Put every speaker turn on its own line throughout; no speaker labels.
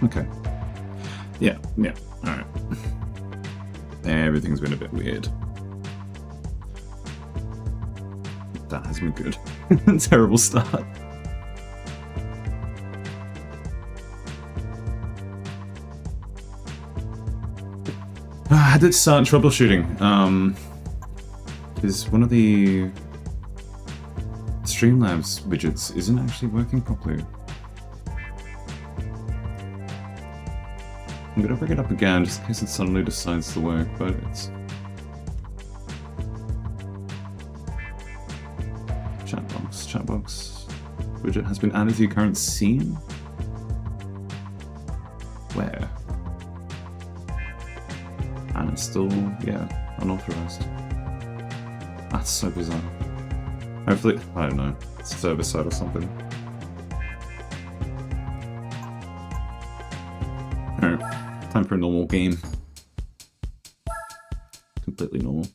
Okay. Yeah, alright. Everything's been a bit weird. That has been good. Terrible start. I did start troubleshooting. Is one of the Streamlabs widgets isn't actually working properly. I'm gonna bring it up again just in case it suddenly decides to work, but it's... Chatbox widget has been added to your current scene? Where? And it's still, yeah, unauthorized. That's so bizarre. Hopefully, I don't know, it's server side or something. Alright, time for a normal game. Completely normal.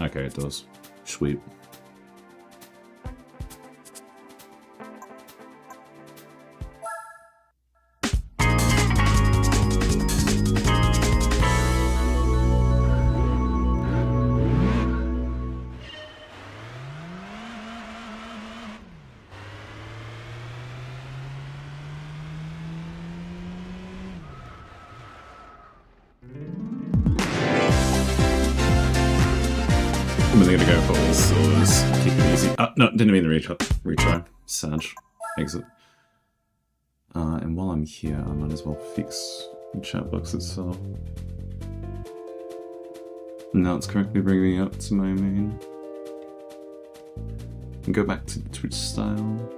Okay, it does. Sweet. I'm really gonna go for all slurs. Keep it easy. No, didn't mean to retry. Sad. Exit. And while I'm here, I might as well fix the chat box itself. Now it's correctly bringing me up to my main. And go back to the Twitch style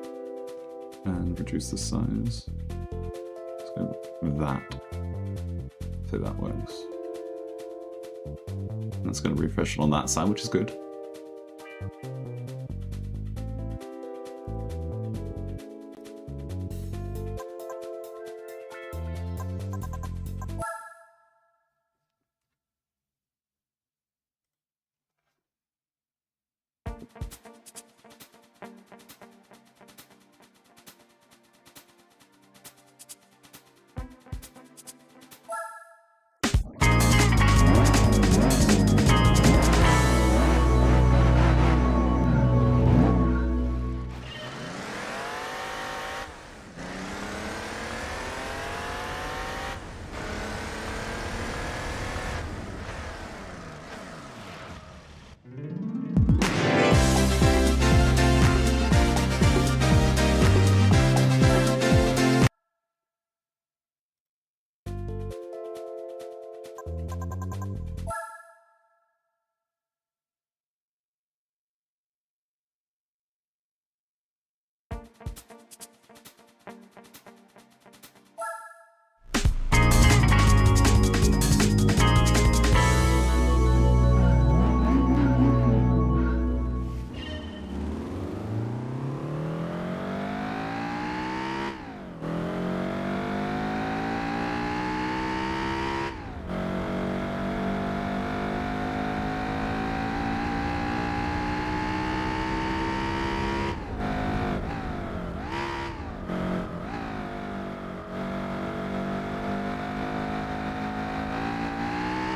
and reduce the size. Let's go with that. So that works. And that's going to refresh it on that side, which is good.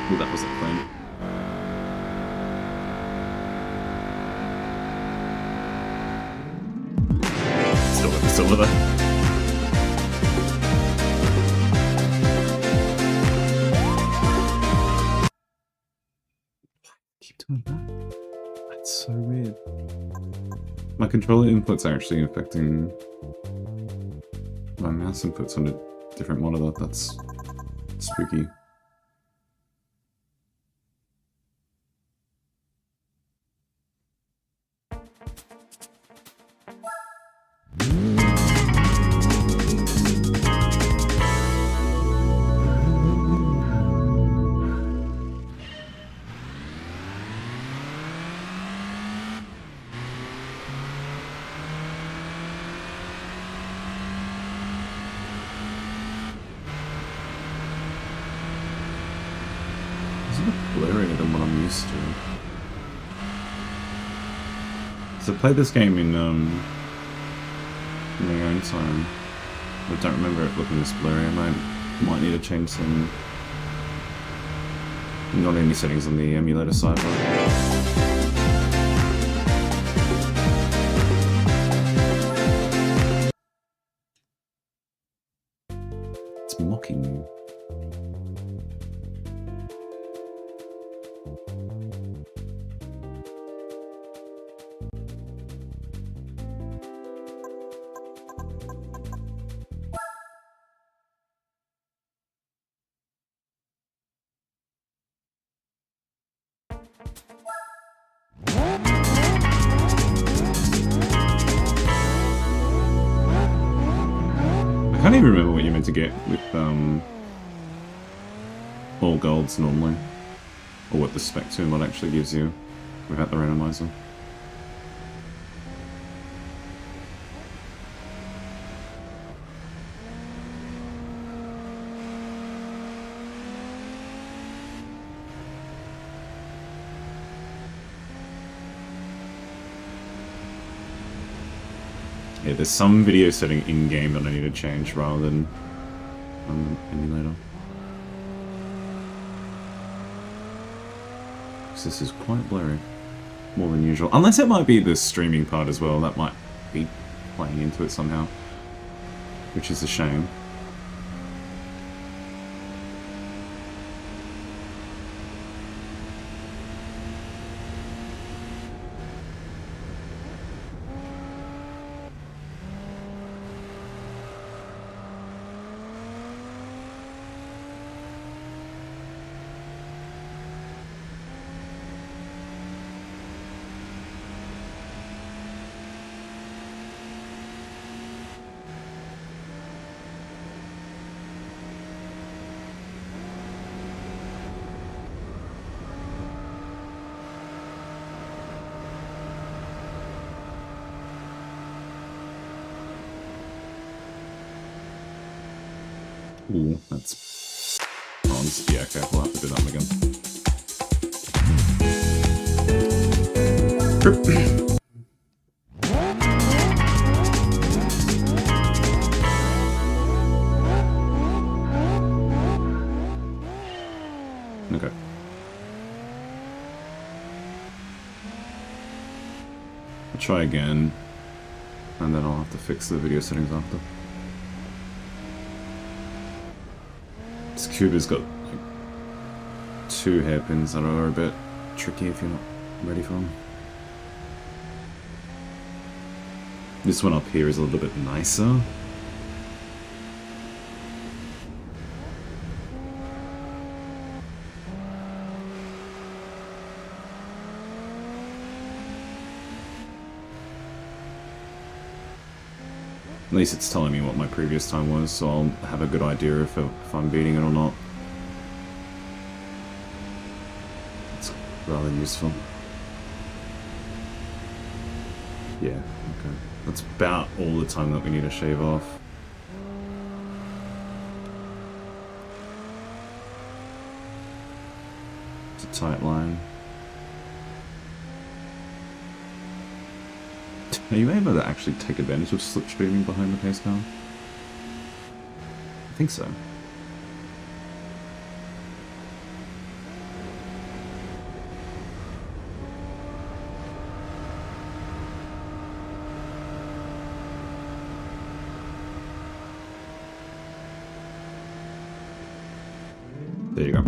Ooh, that was a claim. Still with her. Keep doing that? That's so weird. My controller inputs are actually affecting my mouse inputs on a different monitor. That's spooky. used to. So play this game in your own time. I don't remember it looking this blurry. I might need to change some. Not any settings on the emulator side, but it's mocking you. I can't even remember what you're meant to get with all golds normally, or what the Spec II mod actually gives you without the randomizer. Yeah, there's some video setting in-game that I need to change rather than on the emulator. Because this is quite blurry. More than usual. Unless it might be the streaming part as well. That might be playing into it somehow. Which is a shame. Ooh, that's bronze. Yeah, okay, we'll have to do that one again. Okay. I'll try again, and then I'll have to fix the video settings after. This cube has got like 2 hairpins that are a bit tricky if you're not ready for them. This one up here is a little bit nicer. At least it's telling me what my previous time was, so I'll have a good idea if I'm beating it or not. It's rather useful. Yeah, okay. That's about all the time that we need to shave off. It's a tight line. Are you able to actually take advantage of slipstreaming behind the pace car? I think so. There you go.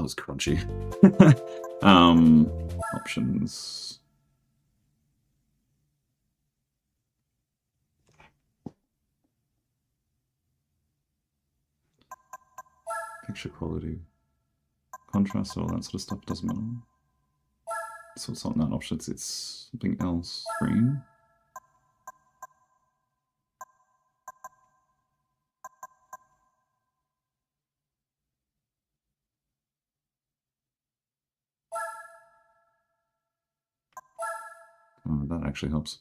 was crunchy. Options. Picture quality. Contrast, all that sort of stuff doesn't matter. So it's not that option, it's something else. Screen. Oh, that actually helps.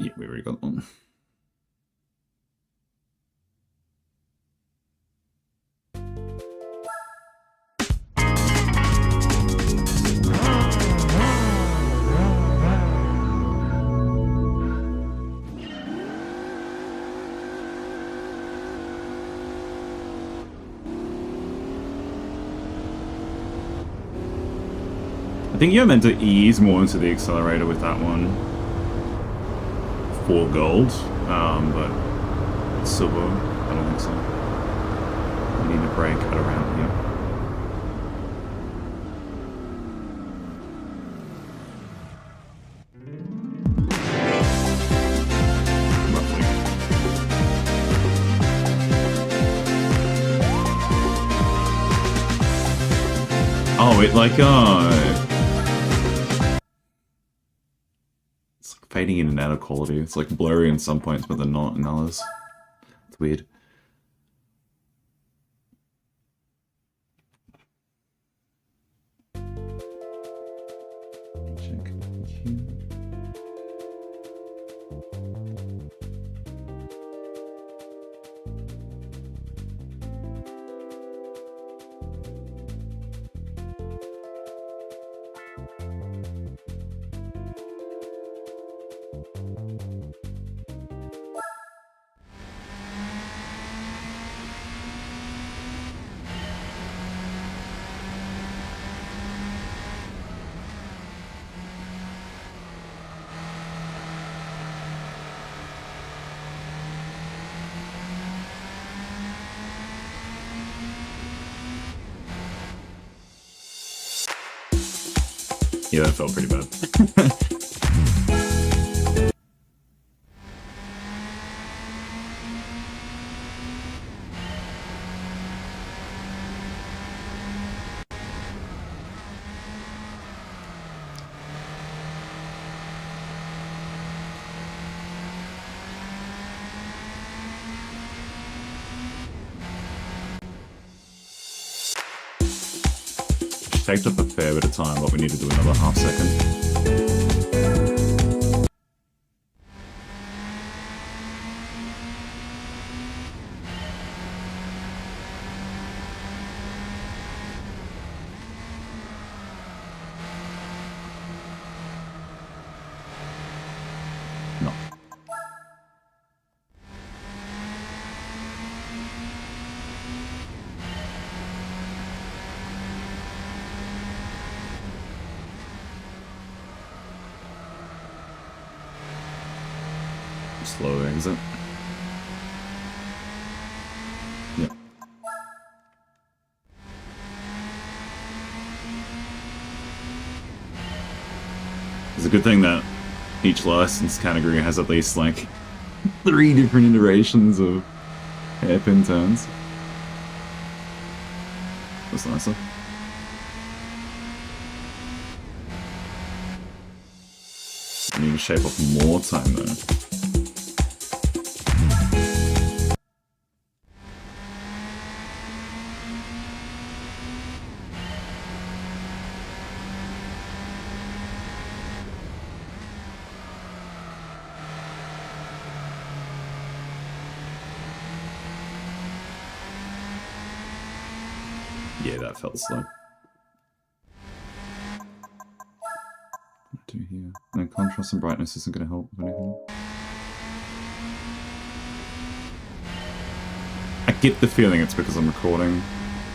Yeah, we already got one. I think you're meant to ease more into the accelerator with that one. For gold, but silver, I don't think so. You need a brake at around here. Roughly. Oh, it like, it's like fading in and out of quality. It's like blurry in some points, but they're not in others. It's weird. Check here. Yeah, that felt pretty bad. Takes up a fair bit of time, but we need to do another half second. No. Slow exit. Yeah. It's a good thing that each license category has at least like 3 different iterations of hairpin turns. That's nicer. I need to shape up more time though. Yeah, that felt slow. What do here? No, contrast and brightness isn't going to help with anything. I get the feeling it's because I'm recording,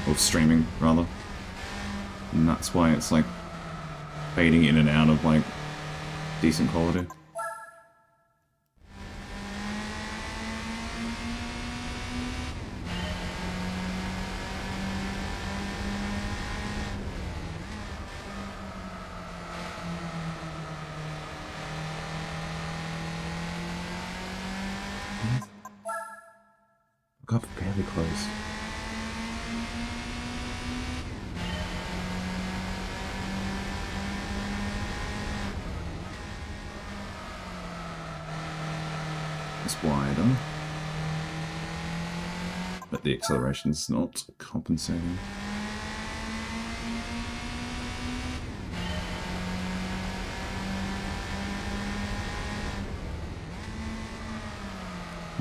or streaming rather, and that's why it's like fading in and out of, like, decent quality. I got fairly close. It's wider, but the acceleration's not compensating.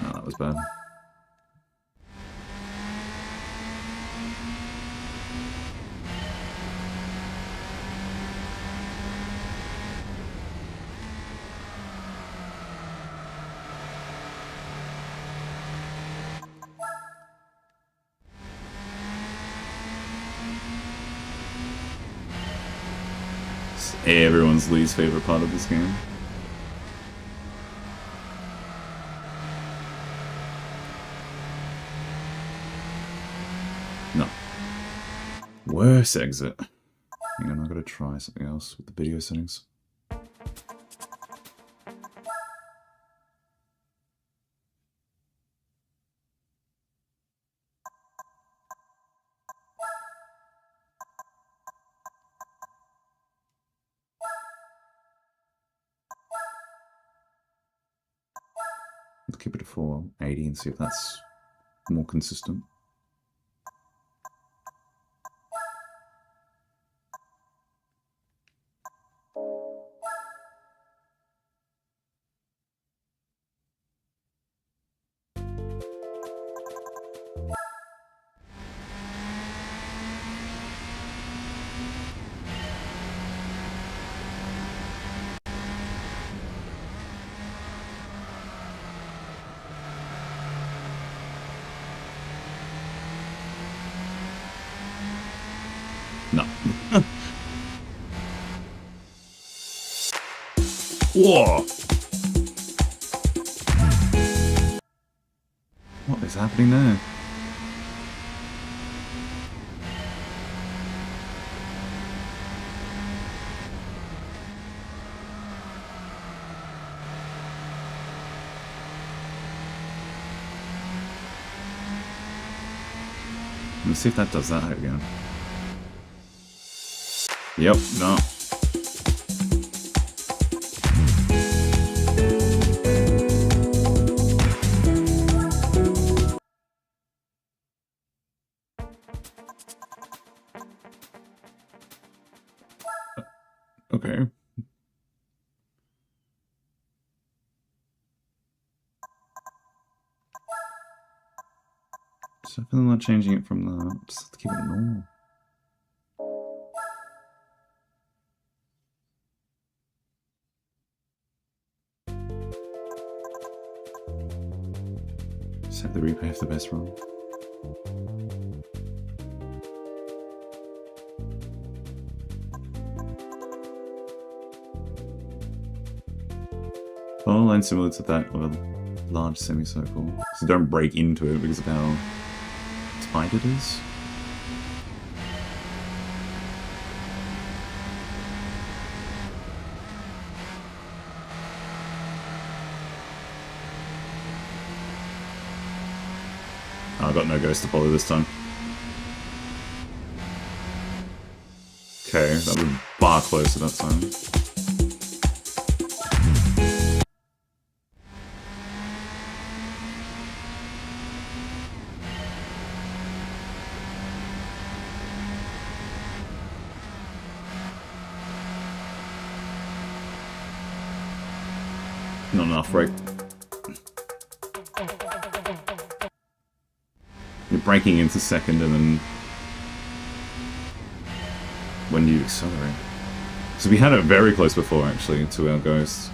No, that was bad. Everyone's least favorite part of this game. No. Worse exit. Hang on, I've got to try something else with the video settings. Let's keep it at 480 and see if that's more consistent. No. Whoa! What is happening there? Let's see if that does that again. Yep, no. Okay. So I feel like not changing it from the... Just have to keep it normal. Set the replay of the best run. Follow a line similar to that of a large semicircle. So don't break into it because of how tight it is. Oh, I got no ghost to follow this time. Okay, that was far closer that time. Not enough, right? You're breaking into second and then... When do you accelerate? So we had it very close before, actually, to our ghost.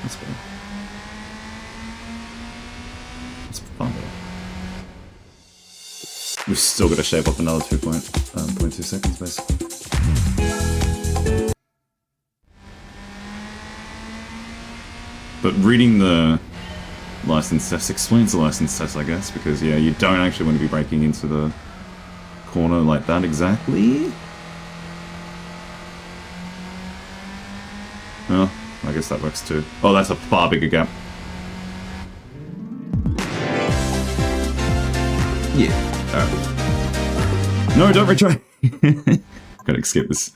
That's good. That's fun, though. We've still got to shape up another 2.2 seconds, basically. But reading the license test explains the license test, I guess, because, yeah, you don't actually want to be breaking into the corner like that exactly. Well, I guess that works too. Oh, that's a far bigger gap. Yeah. Alright. No, don't retry. Gotta skip this.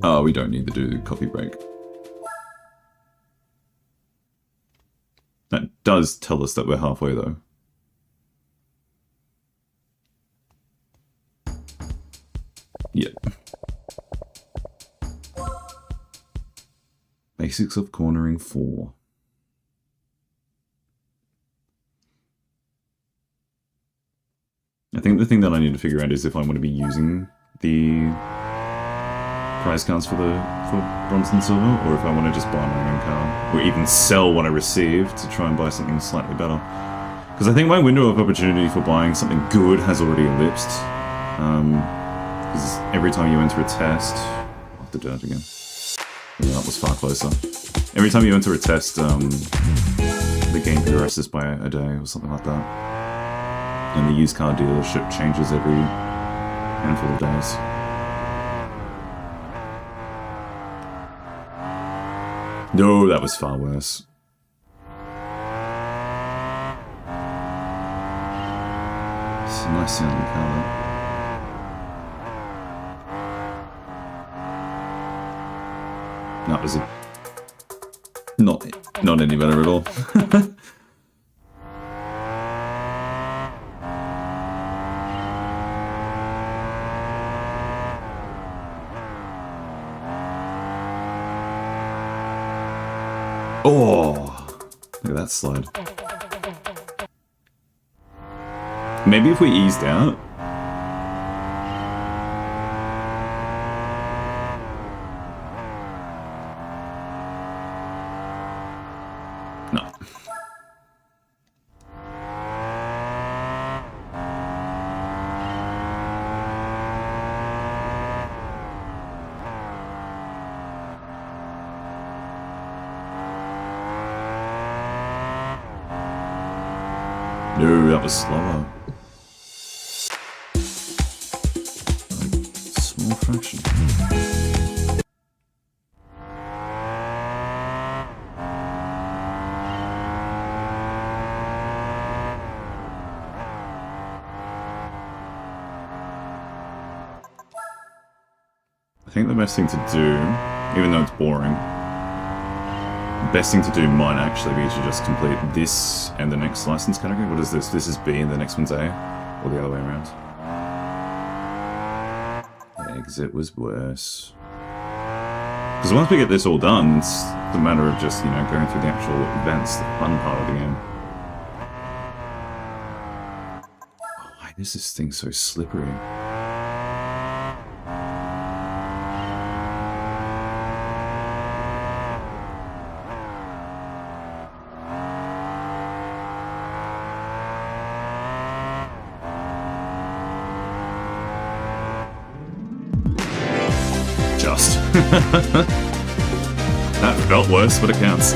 Oh, we don't need to do the coffee break. That does tell us that we're halfway, though. Yep. Basics of cornering 4. I think the thing that I need to figure out is if I want to be using the prize cards for bronze and silver, or if I want to just buy my own card, or even sell what I receive to try and buy something slightly better. Because I think my window of opportunity for buying something good has already ellipsed. Because every time you enter a test... I'll have to do it again. Yeah, that was far closer. Every time you enter a test, the game progresses by a day or something like that. And the used car dealership changes every handful of days. No, that was far worse. It's a nice sounding car. That was not any better at all. Oh, look at that slide. Maybe if we eased out. No. No, that was slower. Small fraction. I think the best thing to do, even though it's boring, the best thing to do might actually be to just complete this and the next license category. What is this? This is B and the next one's A? Or the other way around? Exit was worse. Because once we get this all done, it's a matter of just, you know, going through the actual events, the fun part of the game. Oh, why is this thing so slippery? That felt worse, but it counts.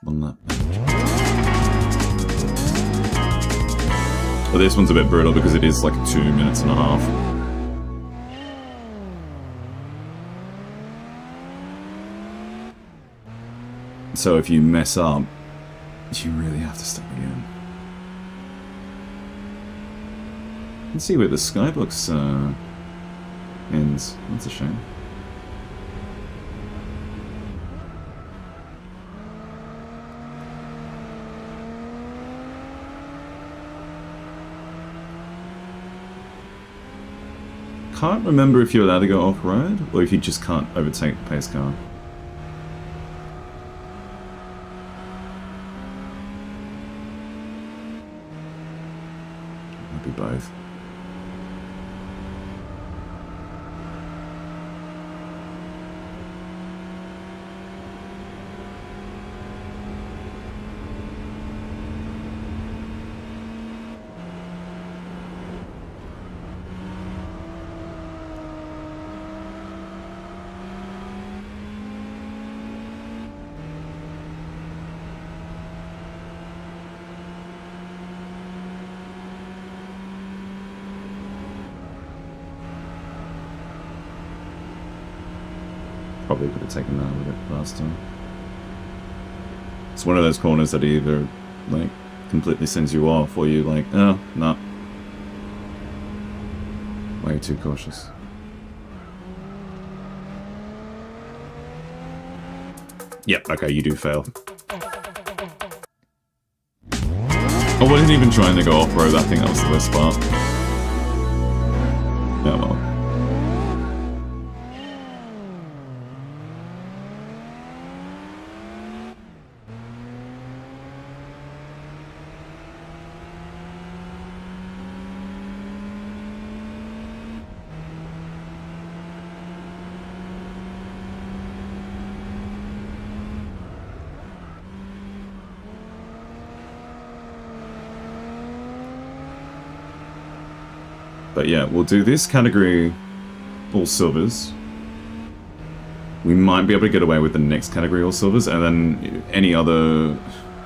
On that. Well, this one's a bit brutal because it is like 2 minutes and a half. So if you mess up, you really have to start again. You can see where the skybox ends. That's a shame. can't remember if you're allowed to go off-road or if you just can't overtake the pace car. Might be both. Probably could have taken that a little bit faster. It's one of those corners that either, like, completely sends you off, or you like, oh, no. Way too cautious. Yep, okay, you do fail. I wasn't even trying to go off-road, I think that was the worst part. Yeah, well. But yeah, we'll do this category, all silvers. We might be able to get away with the next category, all silvers, and then any of the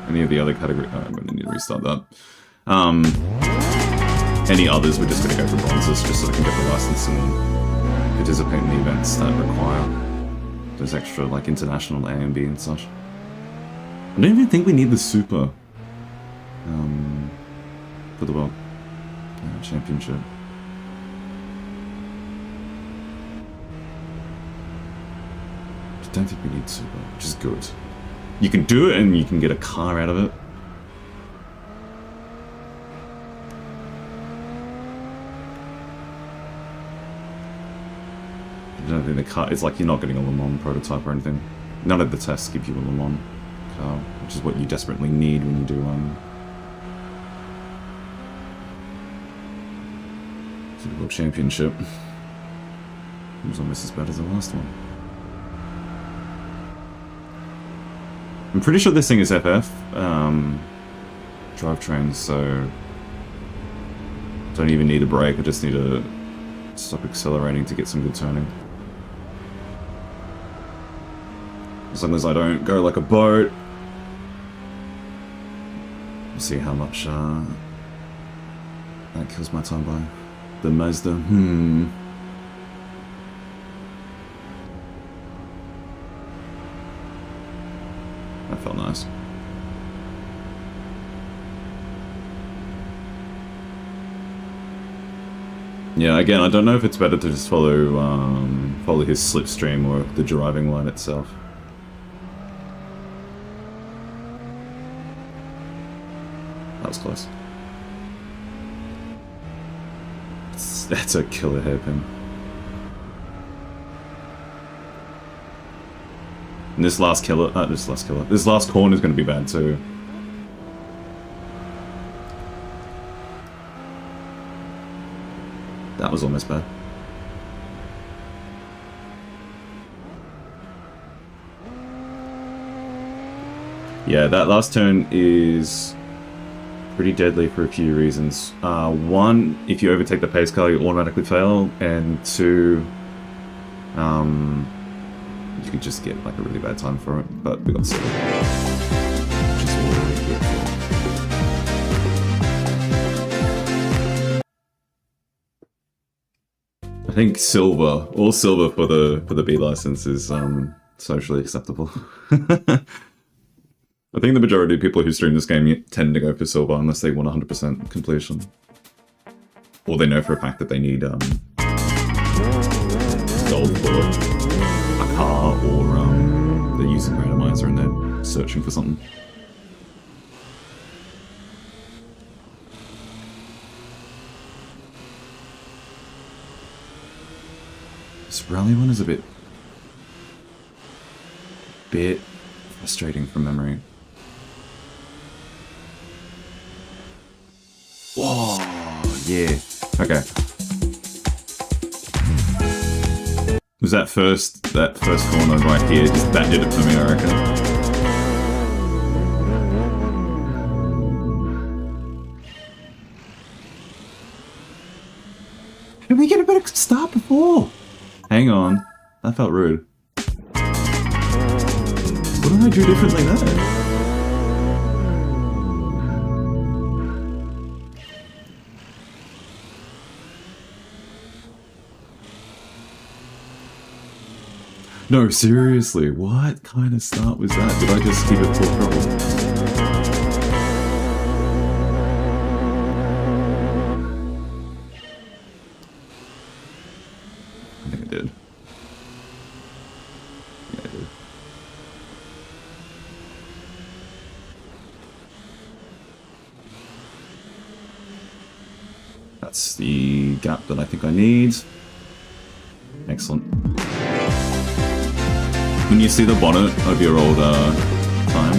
other category. Oh, I'm gonna need to restart that. Any others, we're just gonna go for bronzes, just so we can get the license and participate in the events that require those extra, like, international A and B and such. I don't even think we need the super for the World Championship. I don't think we need super, which is good. You can do it and you can get a car out of it. I don't think the car, it's like you're not getting a Le Mans prototype or anything. None of the tests give you a Le Mans car, which is what you desperately need when you do the World Championship. It was almost as bad as the last one. I'm pretty sure this thing is FF drivetrain, so don't even need a brake, I just need to stop accelerating to get some good turning. As long as I don't go like a boat. We'll see how much that kills my time by. The Mazda, That felt nice. Yeah, again, I don't know if it's better to just follow follow his slipstream or the driving line itself. That was close. That's a killer hairpin. And this last corner is going to be bad too. That was almost bad. Yeah, that last turn is pretty deadly for a few reasons. One, if you overtake the pace car, you automatically fail, and two, you could just get like a really bad time for it, but we got silver. Which is really good for. I think silver, all silver for the B license is socially acceptable. I think the majority of people who stream this game tend to go for silver unless they want 100% completion. Or they know for a fact that they need gold for a car, or they're using randomizer and they're searching for something. This rally one is a bit frustrating from memory. Whoa, yeah. Okay. Was that first corner right here? That did it for me, I reckon. Did we get a better start before? Hang on. That felt rude. What did I do differently there? No, seriously, what kind of start was that? Did I just keep it full throttle? I think I did. Yeah, I did. That's the gap that I think I need. Excellent. When you see the bonnet of your old time,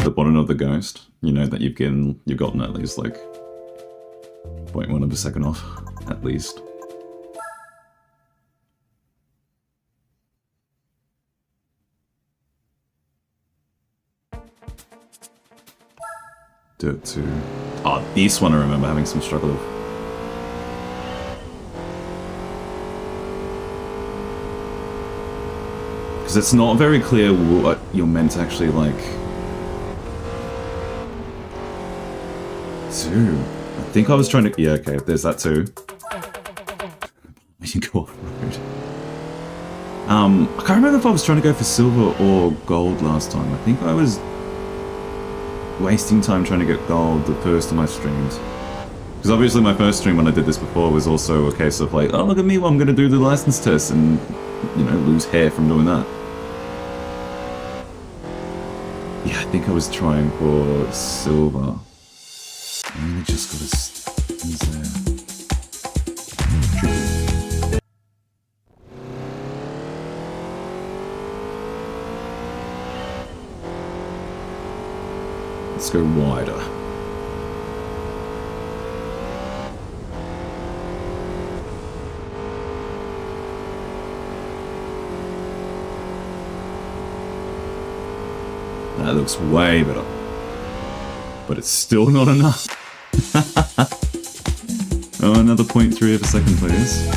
the bonnet of the Ghost, you know that you've gotten at least like 0.1 of a second off, at least. Dirt 2. Oh, this one I remember having some struggle with. Because it's not very clear what you're meant to actually, like, do. I think I was trying to... Yeah, okay, there's that too. You go off-road. I can't remember if I was trying to go for silver or gold last time. I think I was wasting time trying to get gold the first of my streams. Because obviously my first stream when I did this before was also a case of like, oh, look at me, well, I'm going to do the license test and, you know, lose hair from doing that. Yeah, I think I was trying for silver. And I just got a... Let's go wider. That looks way better. But it's still not enough. Oh, another 0.3 of a second, please.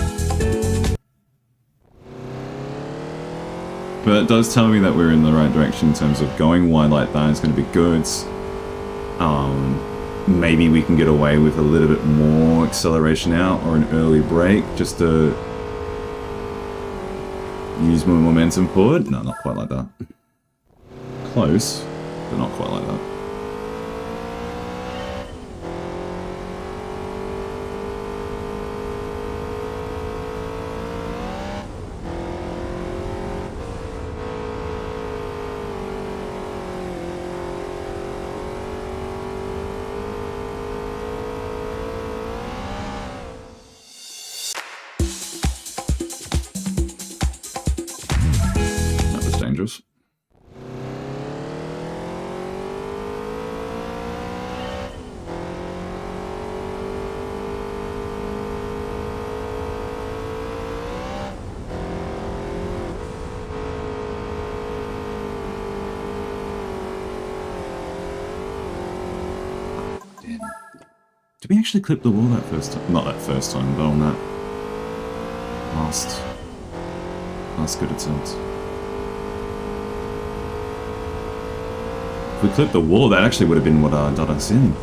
But it does tell me that we're in the right direction in terms of going wide like that is going to be good. Maybe we can get away with a little bit more acceleration out or an early brake just to use more momentum forward. No, not quite like that. Close, but not quite like that. That was dangerous. Did we actually clip the wall that first time? Not that first time, but on that last good attempt. If we clipped the wall, that actually would have been what got us in.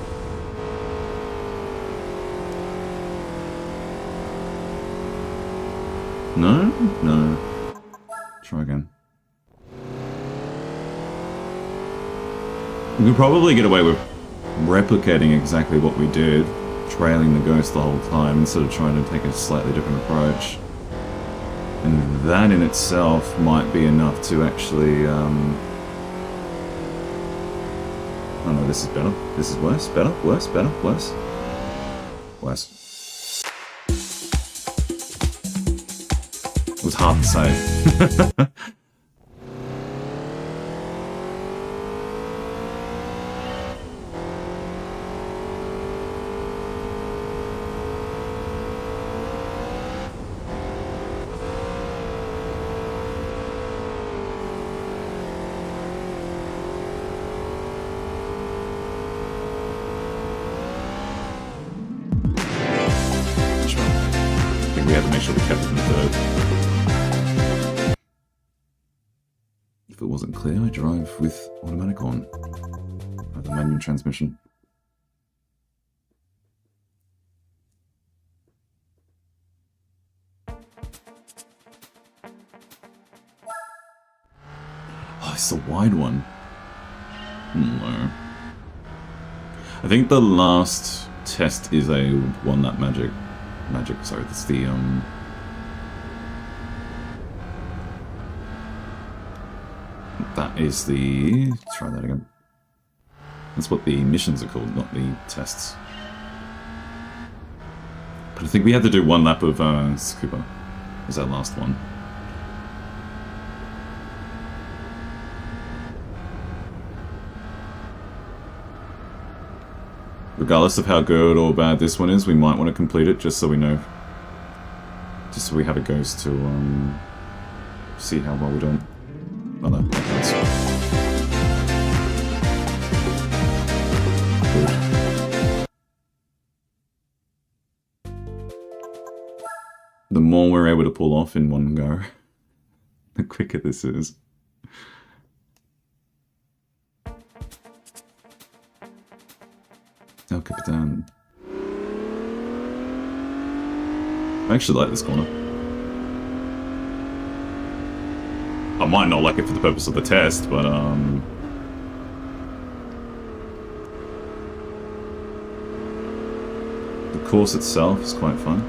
No? No. Try again. We could probably get away with replicating exactly what we did, trailing the ghost the whole time instead of trying to take a slightly different approach. And that in itself might be enough to actually, oh no, this is better. This is worse, better, worse, better, worse. Worse. It was hard to say. We had to make sure we kept it in third. If it wasn't clear, I drive with automatic on. Or the manual transmission. Oh, it's the wide one. No. I think the last test is a one that magic, sorry, that's the, that is the, try that again. That's what the missions are called, not the tests. But I think we had to do one lap of, Scuba. Was our last one. Regardless of how good or bad this one is, we might want to complete it just so we know. Just so we have a ghost to see how well we're doing. Oh no, that counts. Good. The more we're able to pull off in one go, the quicker this is. El Capitan. I actually like this corner. I might not like it for the purpose of the test, but the course itself is quite fun.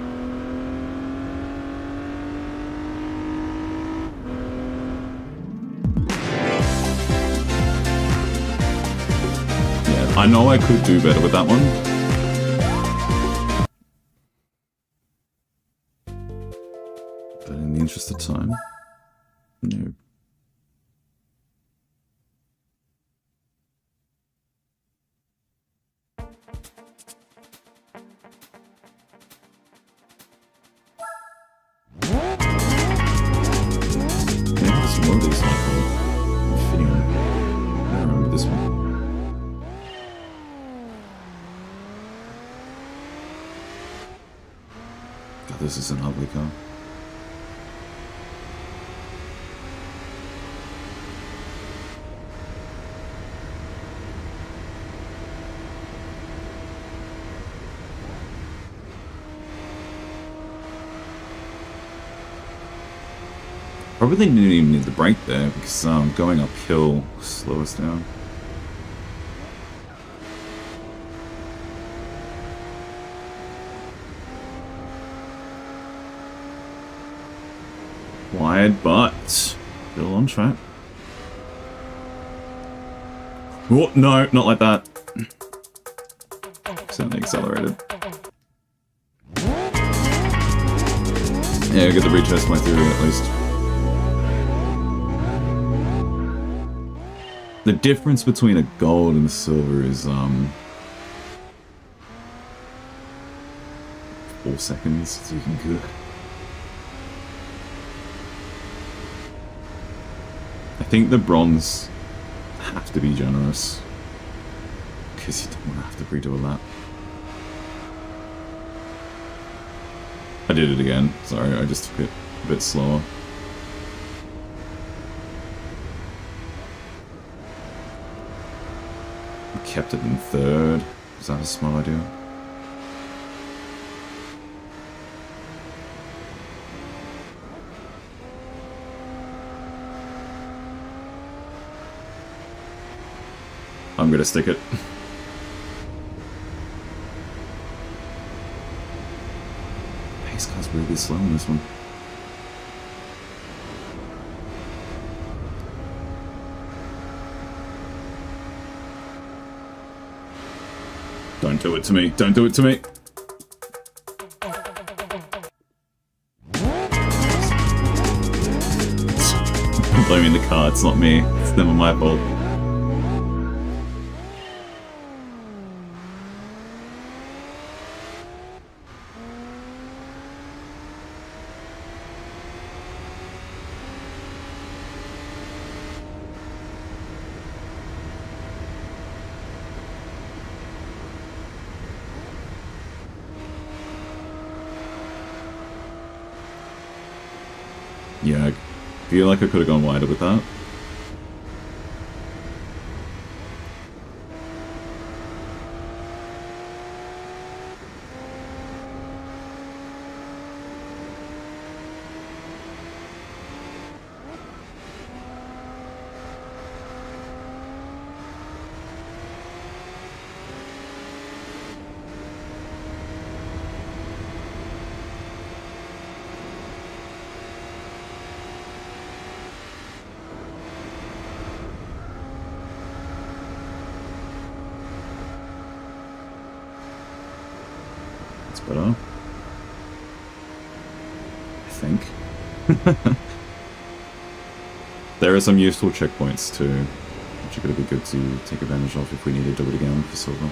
I know I could do better with that one. But in the interest of time, no. Yeah, there's more of these I thought. Fitting. I remember this one. This is an ugly car. Probably didn't even need the brake there because going uphill slows us down. Wide, but still on track. Oh, no, not like that. Certainly accelerated. Yeah, I get to retest my theory at least. The difference between a gold and a silver is 4 seconds. It's even good. I think the bronze have to be generous because you don't want to have to redo a lap. I did it again. Sorry, I just took it a bit slower. I kept it in third. Was that a smart idea? I'm gonna stick it. Pace car's really slow on this one. Don't do it to me. Don't do it to me. blame me in the car, it's not me. It's never my fault. Yeah, I feel like I could have gone wider with that. Better. I think. There are some useful checkpoints too, which are going to be good to take advantage of if we need to do it again for silver.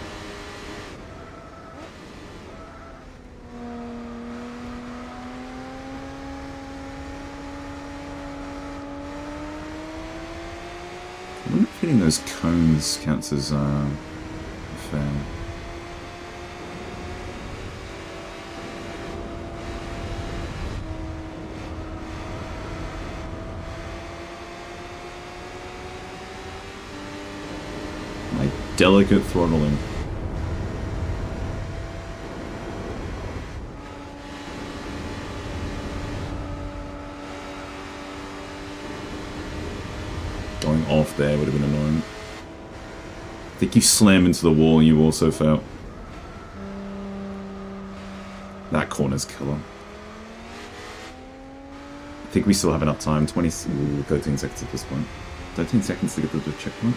I wonder if hitting those cones counts as fair. Delicate throttling. Going off there would have been annoying. I think you slam into the wall and you also fell. That corner's killer. I think we still have enough time. 13 seconds at this point. 13 seconds to get to the checkpoint.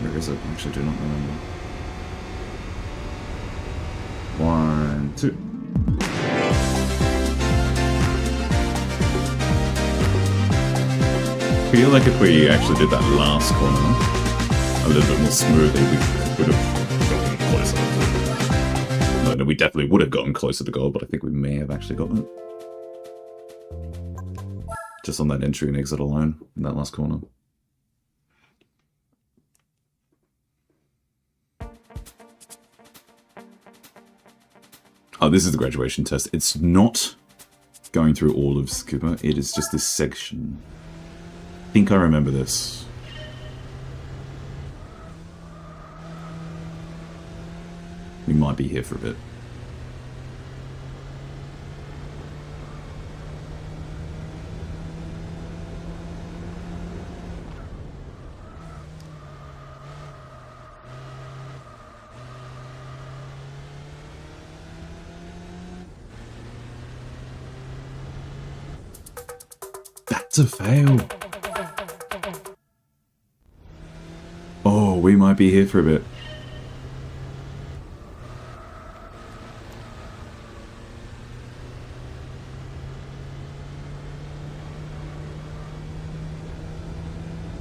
Where is it? I actually do not remember. 1, 2. I feel like if we actually did that last corner a little bit more smoothly, we would have gotten closer. No, we definitely would have gotten closer to the goal, but I think we may have actually gotten it. Just on that entry and exit alone, in that last corner. Oh, this is the graduation test. It's not going through all of Scuba. It is just this section. I think I remember this. We might be here for a bit. That's a fail. Oh, we might be here for a bit.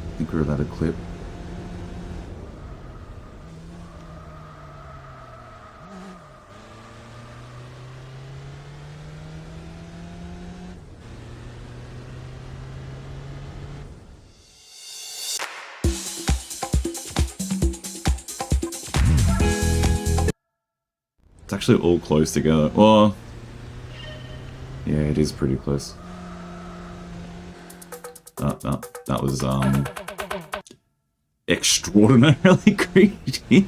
I think we're allowed a clip. Actually all close together. Well, yeah, it is pretty close. That was extraordinarily greedy.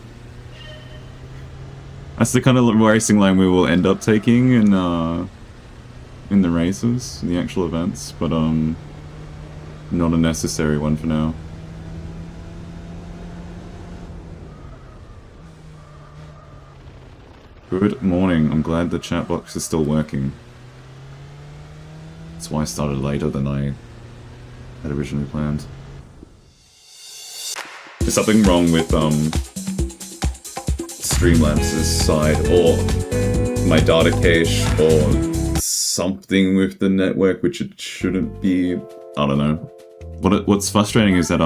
That's the kind of racing lane we will end up taking in the races, in the actual events, but not a necessary one for now. Good morning. I'm glad the chat box is still working. That's why I started later than I had originally planned. There's something wrong with Streamlabs' side, or my data cache, or something with the network, which it shouldn't be. I don't know. What's frustrating is that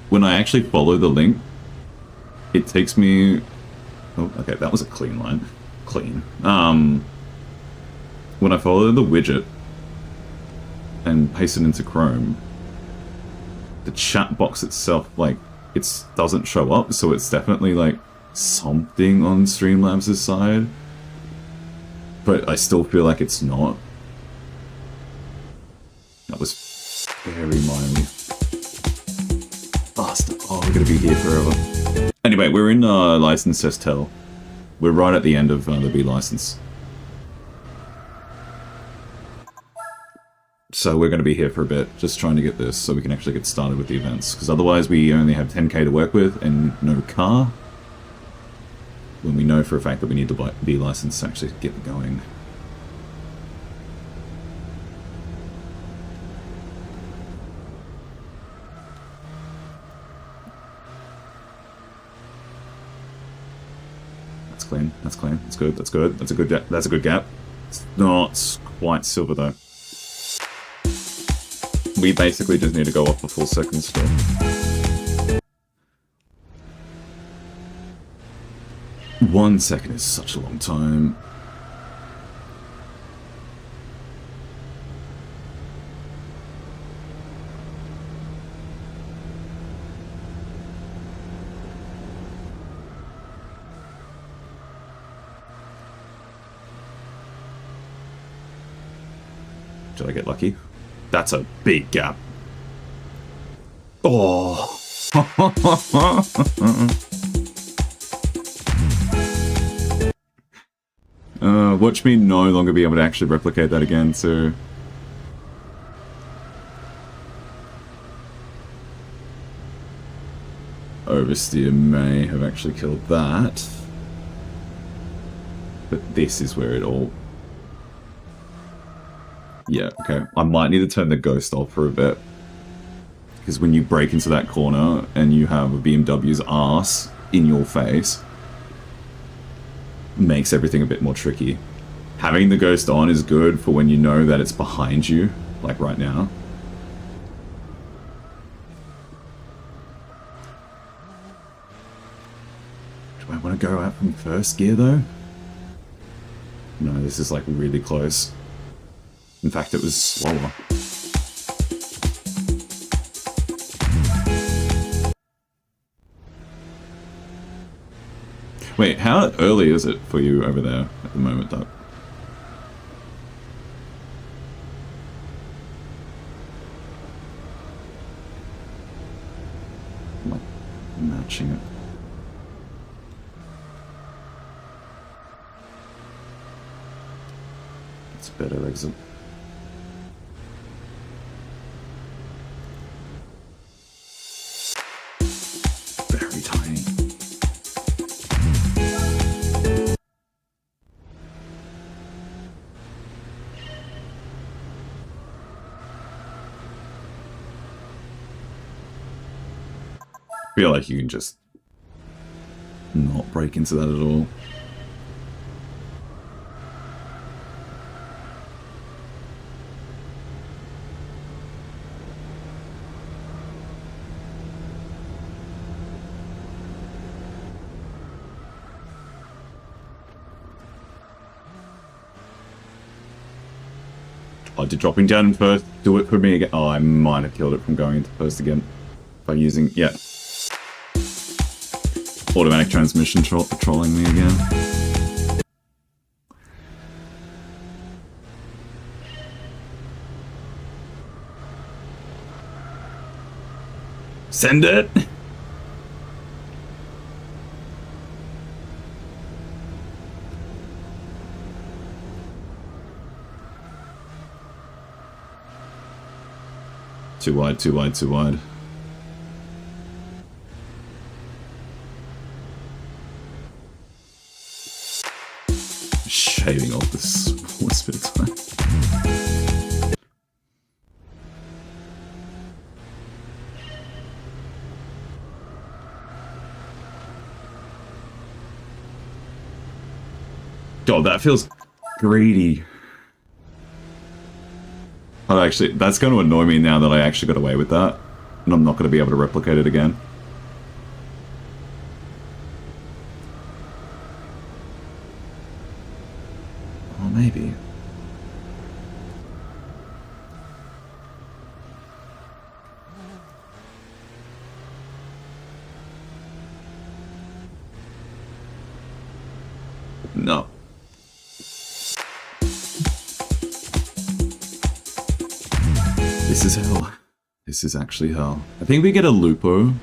when I actually follow the link, it takes me. Oh, okay, that was a clean line. Clean. When I follow the widget and paste it into Chrome, the chat box itself, like, it doesn't show up, so it's definitely like something on Streamlabs' side, but I still feel like it's not. That was very mildly. Bastard. Oh, we're gonna be here forever. Anyway, we're in license test tell. We're right at the end of the B license. So we're going to be here for a bit, just trying to get this so we can actually get started with the events. Because otherwise we only have 10k to work with and no car. When we know for a fact that we need the B license to actually get going. That's clean. That's clean. That's good. That's good. That's a good gap. That's a good gap. It's not quite silver though. We basically just need to go off a full second still. One second is such a long time. Did I get lucky? That's a big gap. Oh. Watch me no longer be able to actually replicate that again, so... Oversteer may have actually killed that. But this is where it all... Yeah, okay. I might need to turn the ghost off for a bit. Because when you break into that corner and you have a BMW's ass in your face, makes everything a bit more tricky. Having the ghost on is good for when you know that it's behind you, like right now. Do I want to go out from first gear though? No, this is like really close. In fact, it was slower. Wait, how early is it for you over there at the moment, though? I'm like matching it. It's a better exit. I feel like you can just not break into that at all. Oh, did dropping down first do it for me again? Oh, I might have killed it from going into first again by using, yeah. Automatic transmission trolling me again. Send it! Too wide, too wide, too wide. Shaving off the smallest bit of time. God, that feels greedy. Oh, actually, that's going to annoy me now that I actually got away with that. And I'm not going to be able to replicate it again. Or maybe. No. This is hell. This is actually hell. I think we get a Lupo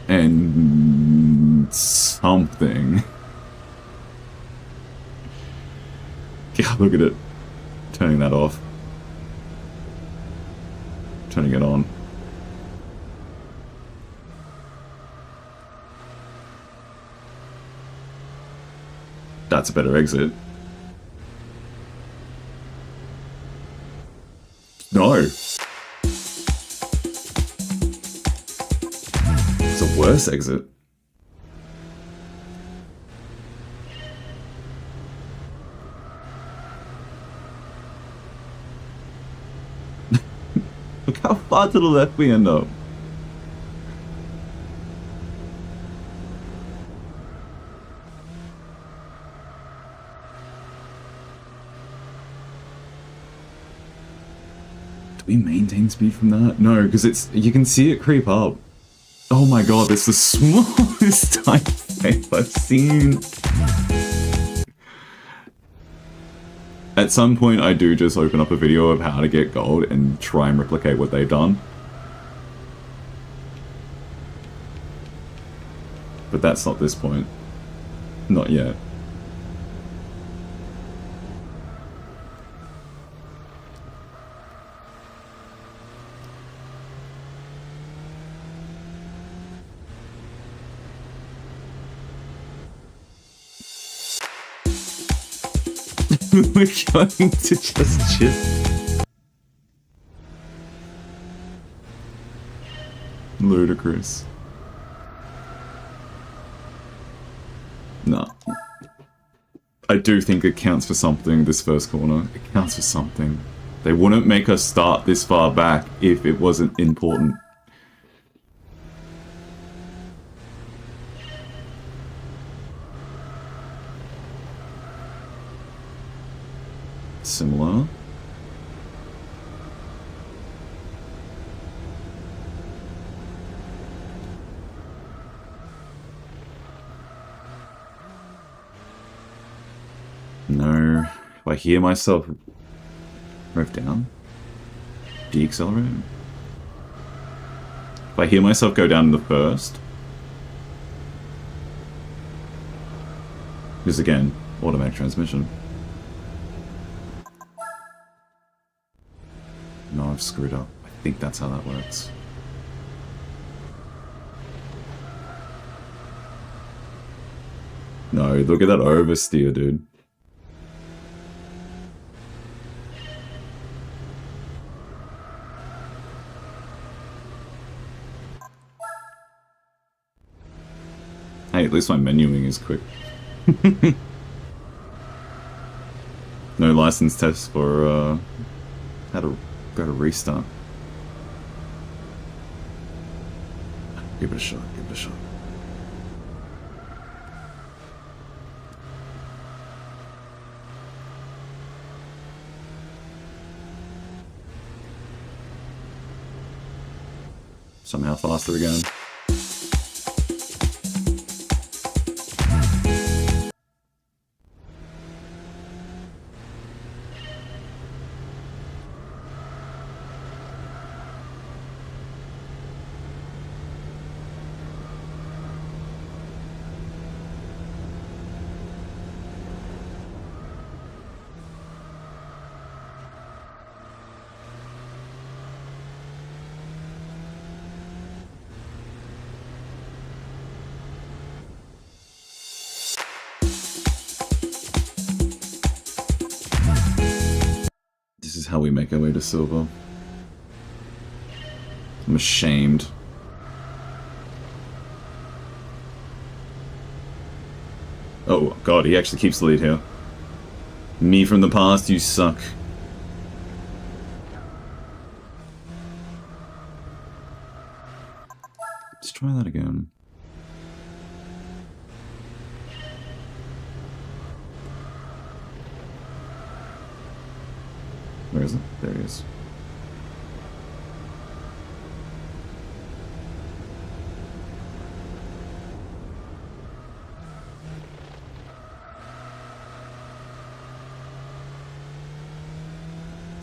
and something. Yeah, look at it. Turning that off. Turning it on. That's a better exit. No. It's a worse exit. Look how far to the left we end up. We maintain speed from that? No, because it's, you can see it creep up. Oh my god, it's the smallest time frame I've seen. At some point I do just open up a video of how to get gold and try and replicate what they've done. But that's not this point. Not yet. We're going to just chill. Ludicrous. No. I do think it counts for something, this first corner. It counts for something. They wouldn't make us start this far back if it wasn't important. Similar. No. If I hear myself rev down, de-accelerate. If I hear myself go down in the first, because again, automatic transmission. No, I've screwed up. I think that's how that works. No, look at that oversteer, dude. Hey, at least my menuing is quick. No license test for how to go to restart. Give it a shot, give it a shot. Somehow faster again. How we make our way to silver. I'm ashamed. Oh god, he actually keeps the lead here. Me from the past, you suck. Let's try that again. Where is it? There he is.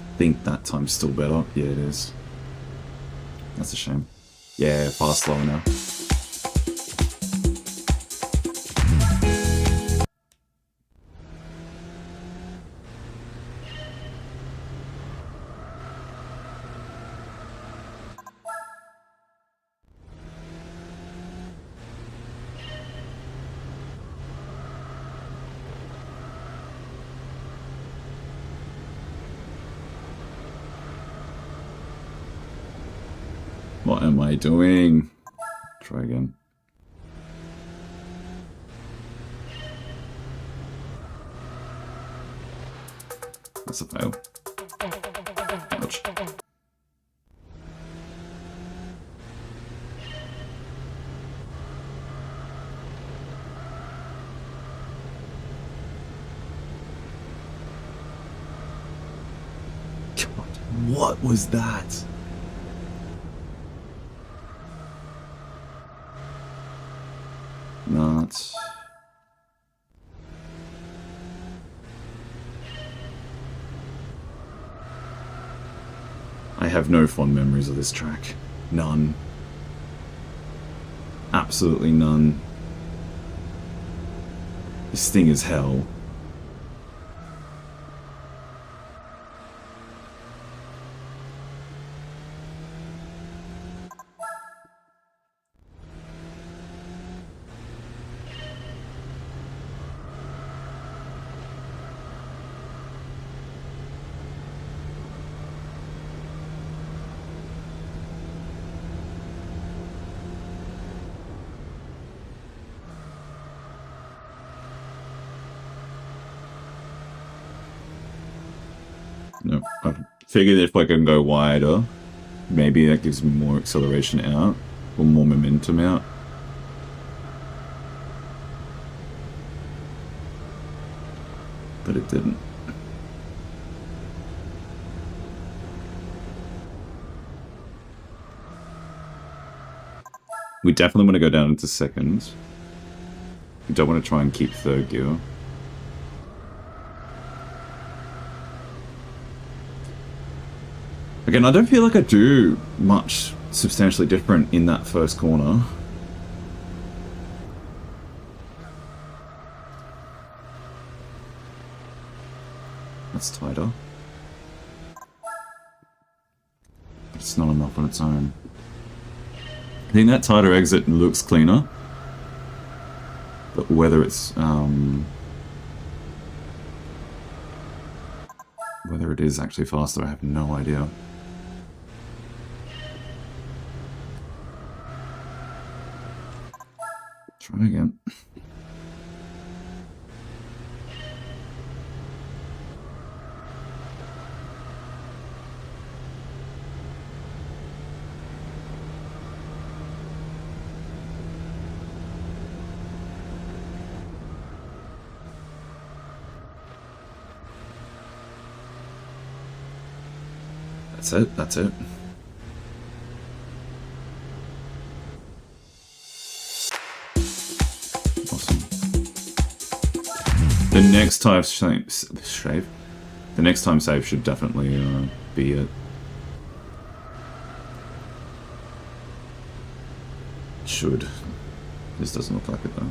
I think that time's still better. Yeah, it is. That's a shame. Yeah, far slower now. What am I doing? Try again. That's a fail. Ouch. God, what was that? Not. I have no fond memories of this track. None. Absolutely none. This thing is hell. No, I figured if I can go wider, maybe that gives me more acceleration out, or more momentum out. But it didn't. We definitely want to go down into seconds. We don't want to try and keep third gear. Again, I don't feel like I do much substantially different in that first corner. That's tighter. But it's not enough on its own. I think that tighter exit looks cleaner. But whether it's, whether it is actually faster, I have no idea. Try again. That's it, that's it. Awesome. The next time save. The next time save should definitely be it. Should. This doesn't look like it though.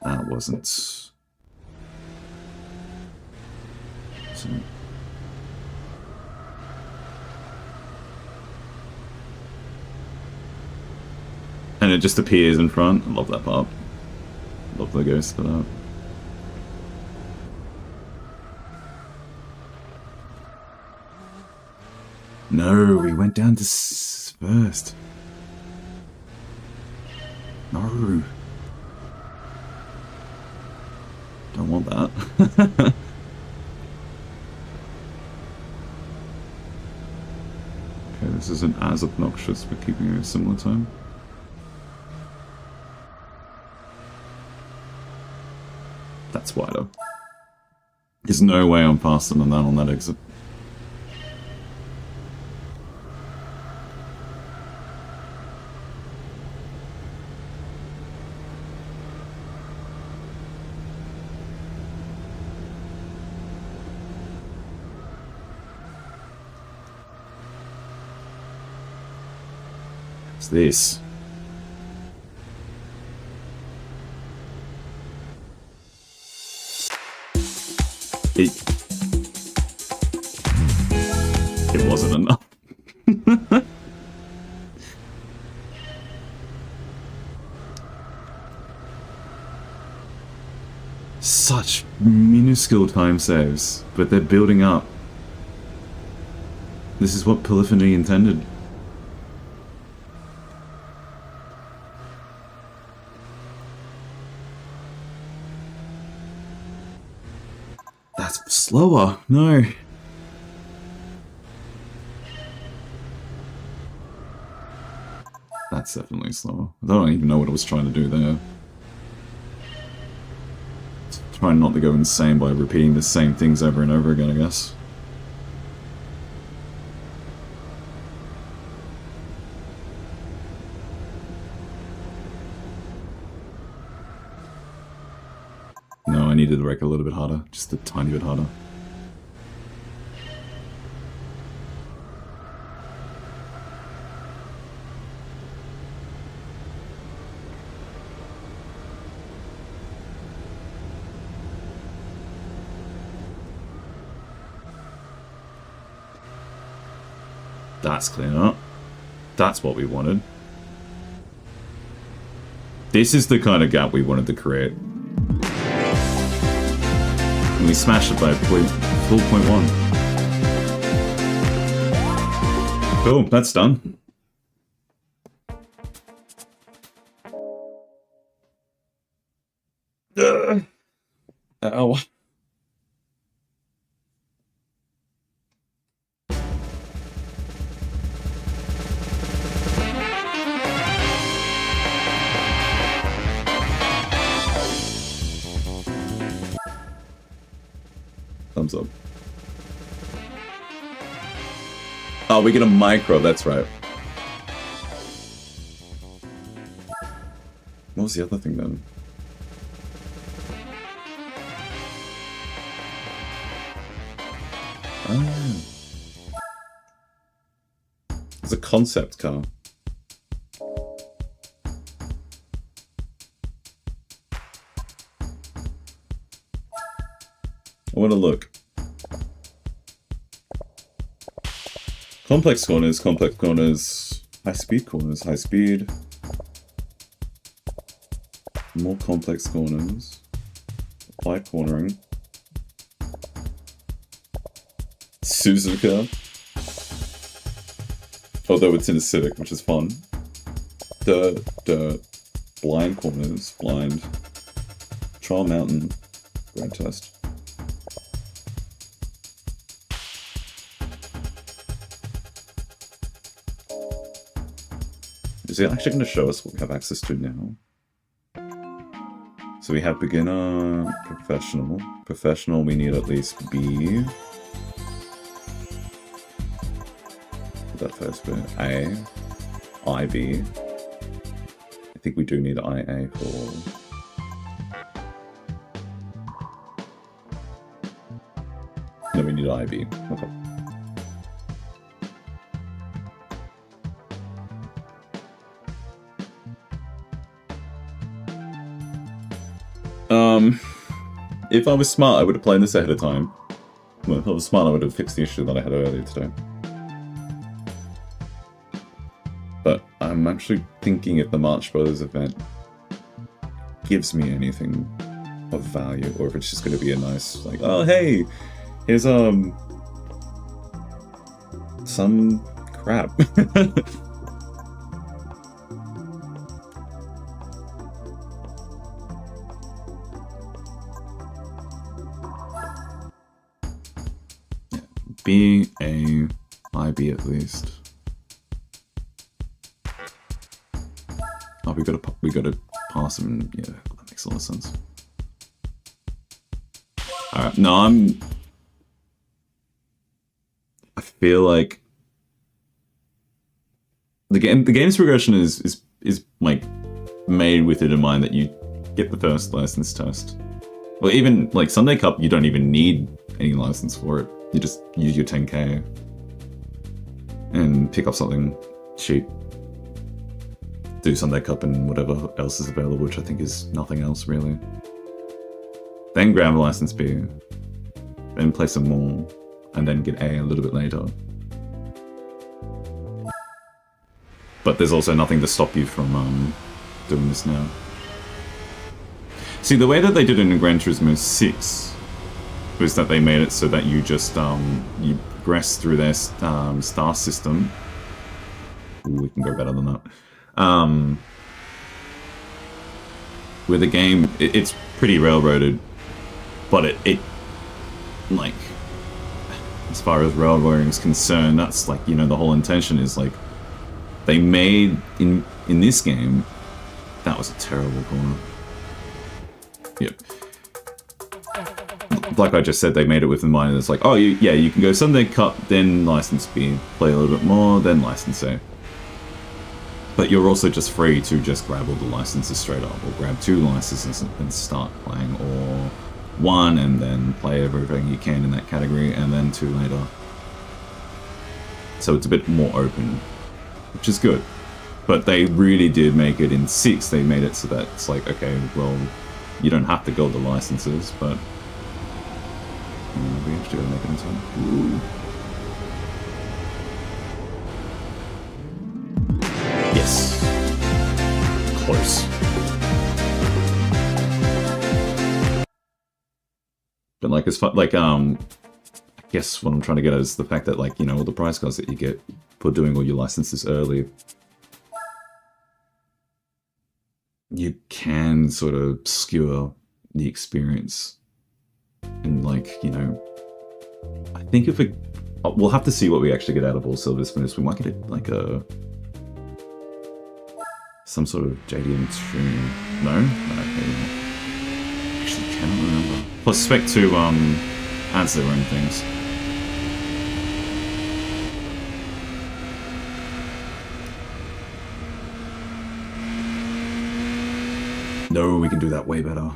That wasn't. So. And it just appears in front. I love that part. Love the ghost for that. No, we went down to first. No. Don't want that. Okay, this isn't as obnoxious for keeping a similar time. That's wider. There's no way I'm faster than that on that exit. What's this? It wasn't enough. Such minuscule time saves, but they're building up. This is what polyphony intended. That's slower. No. That's definitely slower. I don't even know what I was trying to do there. Trying not to go insane by repeating the same things over and over again, I guess. No, I needed to brake a little bit harder. Just a tiny bit harder. That's clean up. That's what we wanted. This is the kind of gap we wanted to create. And we smashed it by full 0.1. Cool, that's done. Ow. Thumbs up. Oh, we get a micro, that's right. What was the other thing then? Oh. It's a concept car. I want to look. Complex corners, high speed corners, high speed. More complex corners. Applied cornering. Suzuka. Although it's in a Civic, which is fun. Dirt. Blind corners, blind. Trial Mountain. Grand test. Is it actually going to show us what we have access to now? So we have beginner, professional. Professional, we need at least B. That first bit. A. IB. I think we do need IA for... No, we need IB. Okay. If I was smart, I would have played this ahead of time. Well, if I was smart, I would have fixed the issue that I had earlier today. But I'm actually thinking if the March Brothers event gives me anything of value, or if it's just going to be a nice, like, oh hey, here's some some crap. Be a IB at least. Oh, we gotta pass him. Yeah, that makes a lot of sense. All right, no, I feel like the game's progression is like made with it in mind that you get the first license test. Well, even like Sunday Cup, you don't even need any license for it. You just use your 10k and pick up something cheap. Do Sunday Cup and whatever else is available, which I think is nothing else really. Then grab a license B, then play some more, and then get A a little bit later. But there's also nothing to stop you from doing this now. See, the way that they did it in Gran Turismo 6 was that they made it so that you just you progress through their star system. Ooh, we can go better than that. With the game, it's pretty railroaded, but it like, as far as railroading is concerned, that's like, you know, the whole intention is like, they made in this game, that was a terrible corner. Yep. Like I just said, they made it with the mind that's like, oh, yeah, you can go Sunday Cup, then license B, play a little bit more, then license A. But you're also just free to just grab all the licenses straight up, or grab 2 licenses and start playing, or 1 and then play everything you can in that category, and then 2 later. So it's a bit more open, which is good. But they really did make it in 6, they made it so that it's like, okay, well, you don't have to go the licenses, but we actually gotta make it in time. Ooh. Yes. Close. But like, as far, like, I guess what I'm trying to get at is the fact that, like, you know, all the prize cards that you get for doing all your licenses early, you can sort of skewer the experience. And like, you know, I think if we'll have to see what we actually get out of all silver spinners. We might get it like some sort of JDM tune. No? I actually cannot remember. Plus Spec II adds their own things. No, we can do that way better.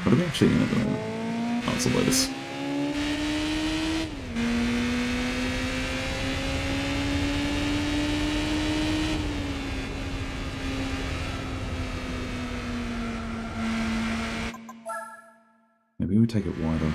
What are we actually in at the moment? Oh, it's a Lotus. Maybe we take it wider.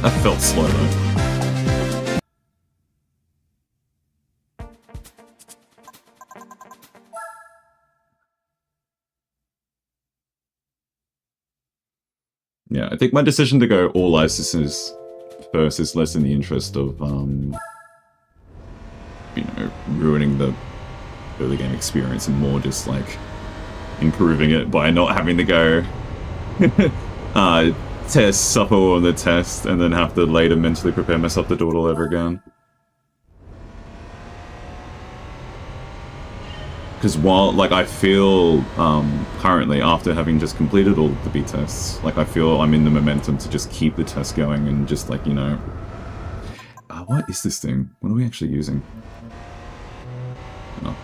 That felt slow though. Yeah, I think my decision to go all licenses first is less in the interest of, you know, ruining the early game experience and more just like improving it by not having to go suffer on the test and then have to later mentally prepare myself to do it all over again. Because while, like, I feel currently, after having just completed all the B tests, like, I feel I'm in the momentum to just keep the test going and just, like, you know... what is this thing? What are we actually using? Oh.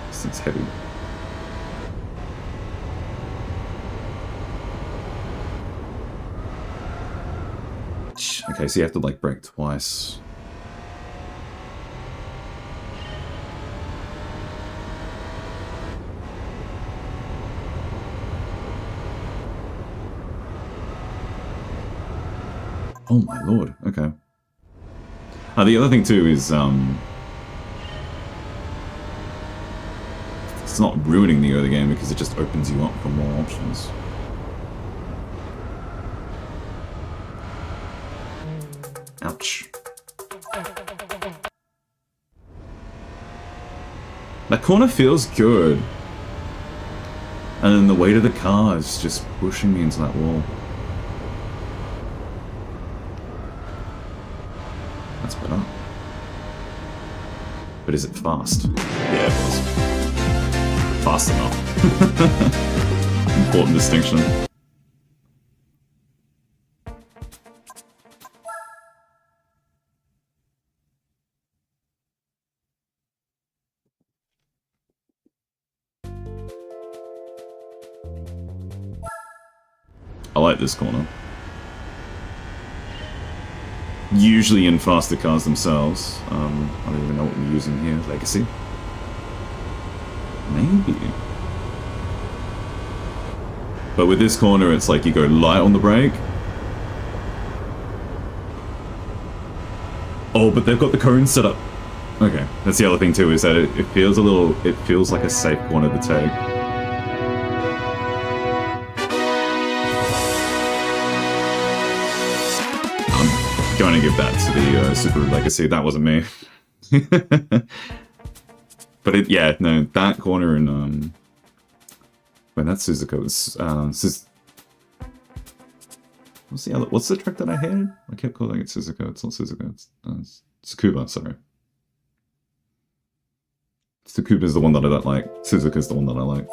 This thing's heavy. Ouch. Okay, so you have to like brake twice. Oh my lord, okay. The other thing too is, it's not ruining the early game because it just opens you up for more options. Ouch. That corner feels good. And then the weight of the car is just pushing me into that wall. That's better. But is it fast? Yeah, it was. Fast enough. Important distinction. I like this corner. Usually in faster cars themselves. I don't even know what we're using here. Legacy? Maybe. But with this corner, it's like you go light on the brake. Oh, but they've got the cone set up. Okay, that's the other thing too, is that it feels a little... It feels like a safe corner to take. Going to give that to the Subaru Legacy. That wasn't me. But it, yeah, no, that corner and wait, that's Suzuka. What's the other? What's the track that I hated? I kept calling it Suzuka. It's not Suzuka. It's Tsukuba. Sorry. Tsukuba is the one that I don't like. Suzuka is the one that I like.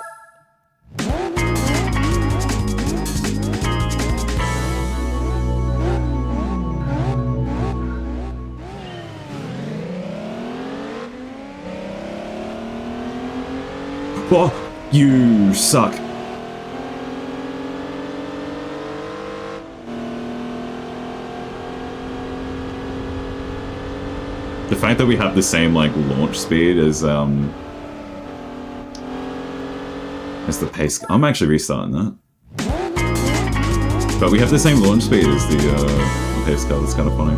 Oh, you suck. The fact that we have the same like launch speed as the pace. I'm actually restarting that. But we have the same launch speed as the pace car. That's kind of funny.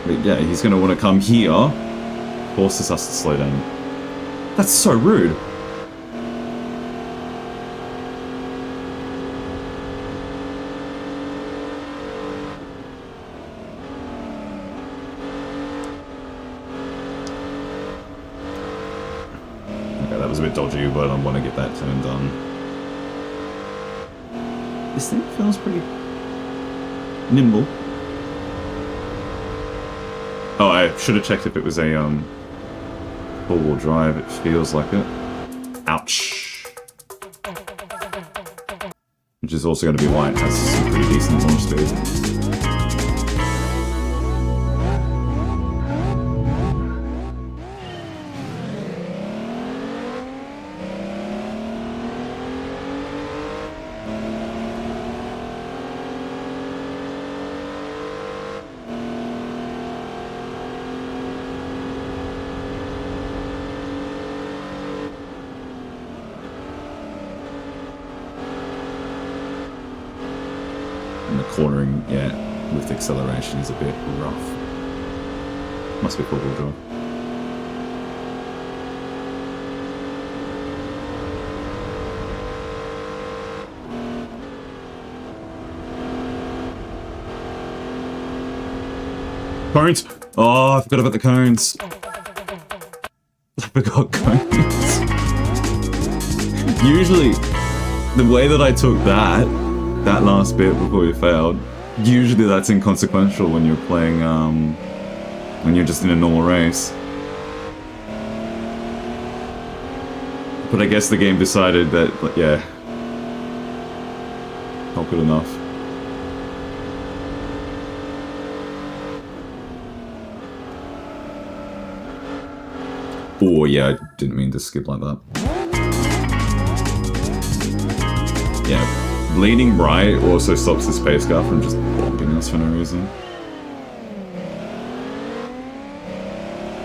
But yeah, he's going to want to come here, forces us to slow down. That's so rude. Okay, that was a bit dodgy, but I want to get that turned on. This thing feels pretty nimble. Oh, I should have checked if it was a four-wheel drive. It feels like it. Ouch. Which is also going to be why it has some pretty decent launch speed. Cornering, yeah, with acceleration is a bit rough. Must be four-wheel drive. Cones! Oh, I forgot about the cones. I forgot cones. Usually, the way that I took that last bit before we failed, usually that's inconsequential when you're playing, when you're just in a normal race. But I guess the game decided that, yeah, not good enough. Oh yeah, I didn't mean to skip like that. leaning right also stops the space car from just bombing us for no reason.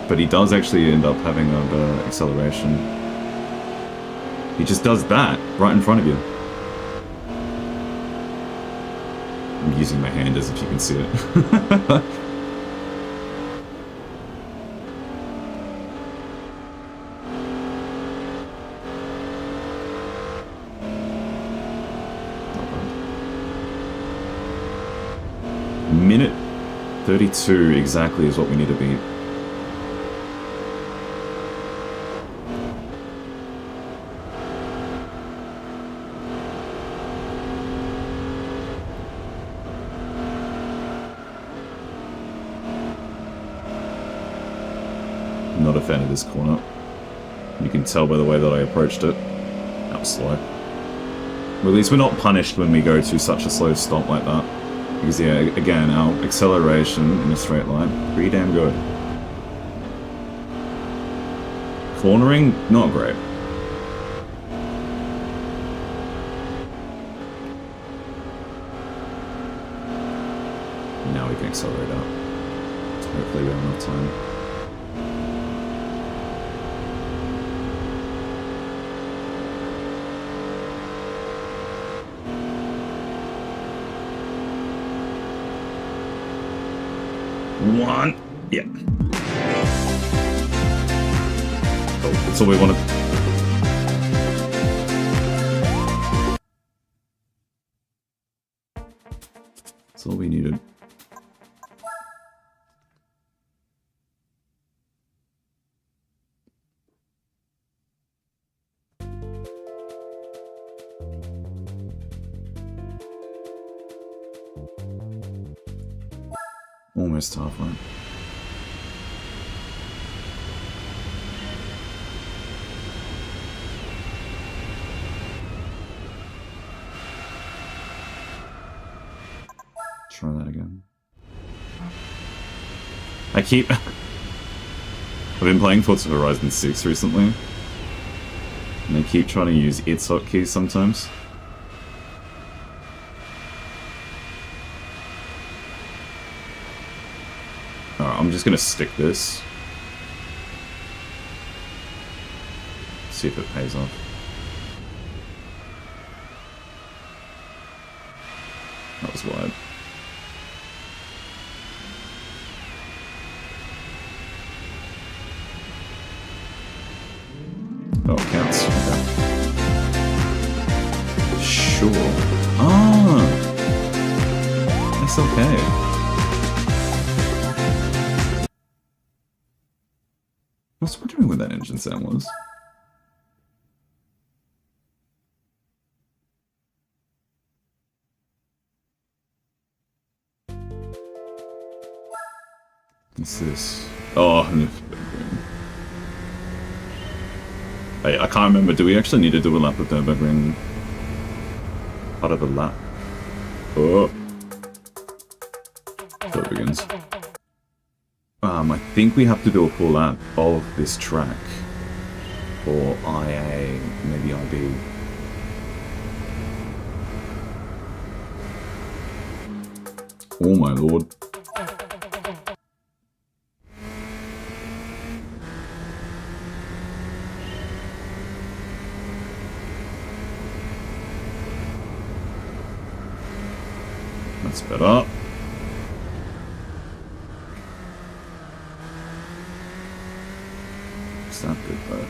But he does actually end up having an acceleration. He just does that right in front of you. I'm using my hand as if you can see it. Minute 32 exactly is what we need to beat. Not a fan of this corner. You can tell by the way that I approached it. That was slow. Well, at least we're not punished when we go to such a slow stop like that. Because yeah, again, our acceleration in a straight line, pretty damn good. Cornering, not great. Now we can accelerate out. Hopefully we have enough time. One. Yeah. Oh, that's all we wanted. That's all we needed. Almost halfway. Try that again. I've been playing Forza Horizon 6 recently, and I keep trying to use its hotkeys sometimes. Alright, I'm just gonna stick this. See if it pays off. That was wide. Oh, it counts. Okay. Sure. Ah! That's okay. I was wondering what that engine sound was. What's this? Oh, hey, I can't remember. Do we actually need to do a lap of Nürburgring? Part of a lap. Oh. So it begins. I think we have to do a full lap of this track. Or IA, maybe IB. Oh my lord. That's better. It's not good though.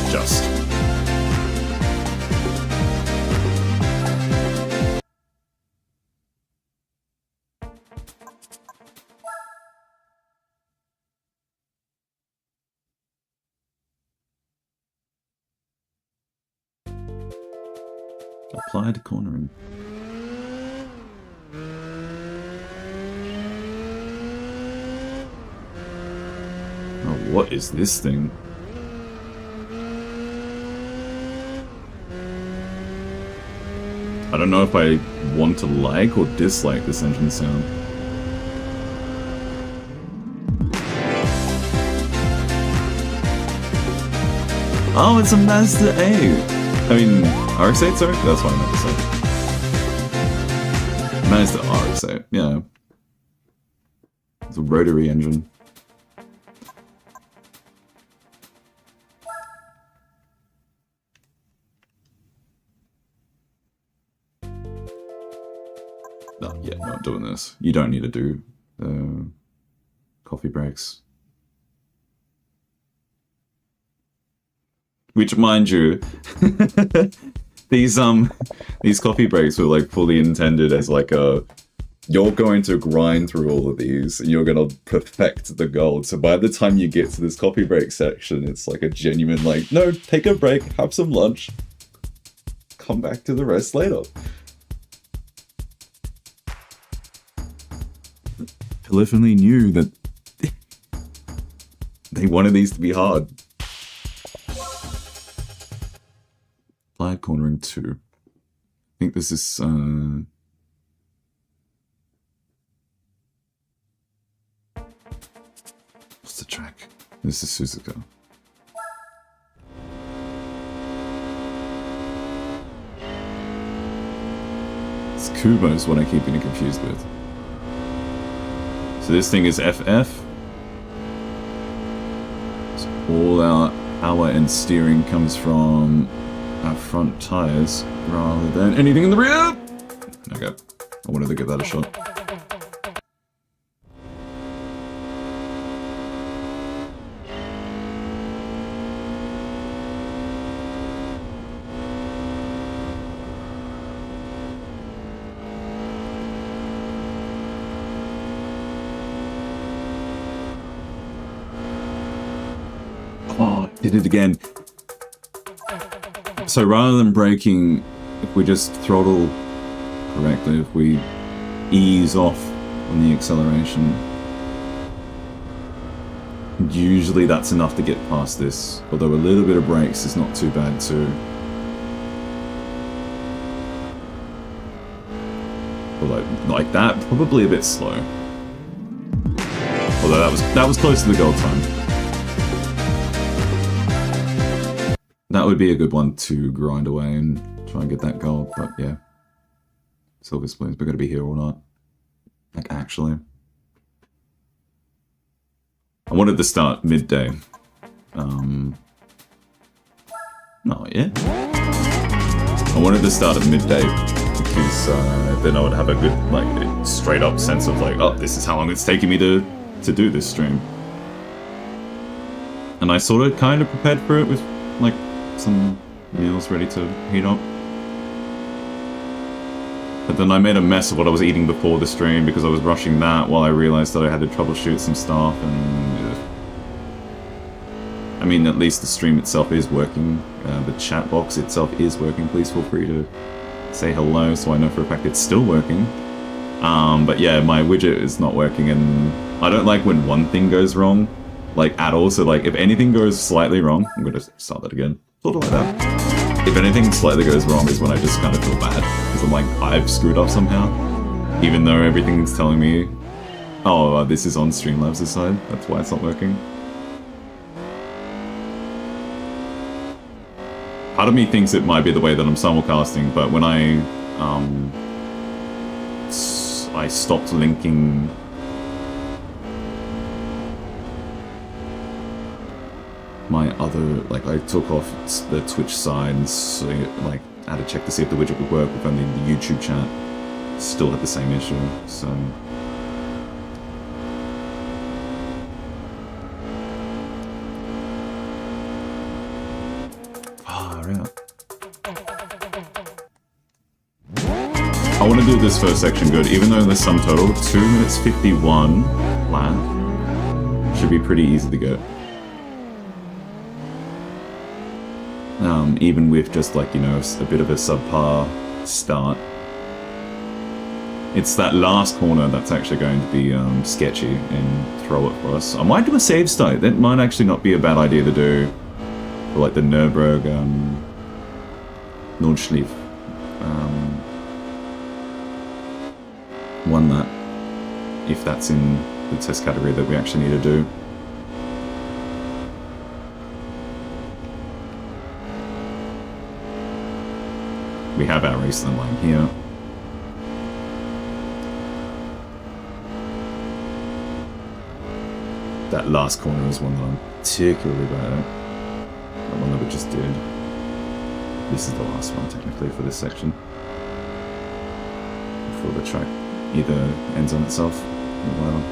Just. Applied cornering. Oh, what is this thing? I don't know if I want to like or dislike this engine sound. Oh, it's a Mazda 8. I mean, RX-8, sorry? That's what I meant to say. Mazda RX-8, yeah. It's a rotary engine. No, yeah, not doing this. You don't need to do coffee breaks. Which, mind you, these coffee breaks were like fully intended as like a, you're going to grind through all of these and you're going to perfect the gold. So by the time you get to this coffee break section, it's like a genuine like, no, take a break, have some lunch, come back to the rest later. Polyphony knew that they wanted these to be hard. Applied cornering 2. I think this is what's the track? This is Suzuka. It's Kubo is what I keep getting confused with. So this thing is FF. So all our power and steering comes from our front tires rather than anything in the rear. Okay, I wanted to give that a shot. Oh, did it again. So rather than braking, if we just throttle correctly, if we ease off on the acceleration, usually that's enough to get past this. Although a little bit of brakes is not too bad too. But like that, probably a bit slow. Although that was close to the goal time. That would be a good one to grind away and try and get that gold, but yeah. Silver spoons, we're gonna be here all night. Like, actually. I wanted to start midday. Not yet. I wanted to start at midday because then I would have a good, like, straight up sense of like, oh, this is how long it's taking me to do this stream. And I sort of kind of prepared for it with, like, some meals ready to heat up. But then I made a mess of what I was eating before the stream because I was rushing that while I realized that I had to troubleshoot some stuff and... I mean, at least the stream itself is working. The chat box itself is working. Please feel free to say hello so I know for a fact it's still working. But yeah, my widget is not working and I don't like when one thing goes wrong, like at all. So like if anything goes slightly wrong, I'm going to start that again. Sort of like that. If anything slightly goes wrong is when I just kind of feel bad. Because I'm like, I've screwed up somehow. Even though everything's telling me, oh, this is on Streamlabs' side. That's why it's not working. Part of me thinks it might be the way that I'm simulcasting, but when I stopped linking my other, like I took off the Twitch side, so like I had to check to see if the widget would work with only the YouTube chat. Still had the same issue, so. Far out. I want to do this first section good, even though the sum total, 2 minutes 51 flat, should be pretty easy to get. Even with just like, you know, a bit of a subpar start. It's that last corner that's actually going to be sketchy and throw it for us. I might do a save state. That might actually not be a bad idea to do for like the Nürburg Nordschleife one that, if that's in the test category that we actually need to do. we have our racism line here. That last corner is one that I'm particularly bad at. The one that we just did. This is the last one, technically, for this section. Before the track either ends on itself or whatever.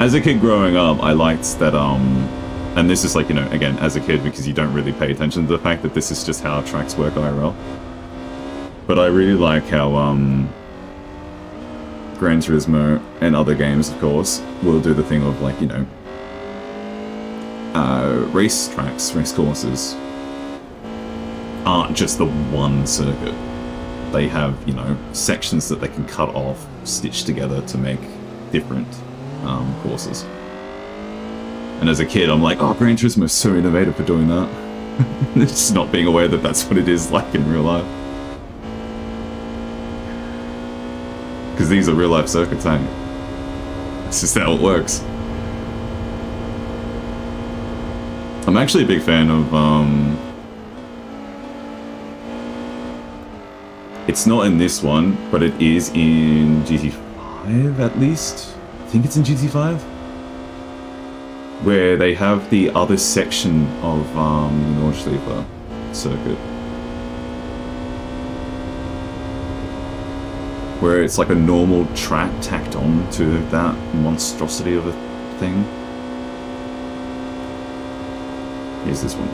As a kid growing up, I liked that, and this is like, you know, again, as a kid, because you don't really pay attention to the fact that this is just how tracks work IRL. But I really like how, Gran Turismo and other games, of course, will do the thing of, like, you know, race tracks, race courses aren't just the one circuit. They have, you know, sections that they can cut off, stitch together to make different courses. And as a kid, I'm like, oh, Gran Turismo is so innovative for doing that. Just not being aware that that's what it is like in real life. Because these are real life circuits, ain't it? It's just how it works. I'm actually a big fan of, it's not in this one, but it is in GT5 at least. I think it's in GT5. Where they have the other section of Nordschleifer circuit. Where it's like a normal track tacked on to that monstrosity of a thing. Here's this one.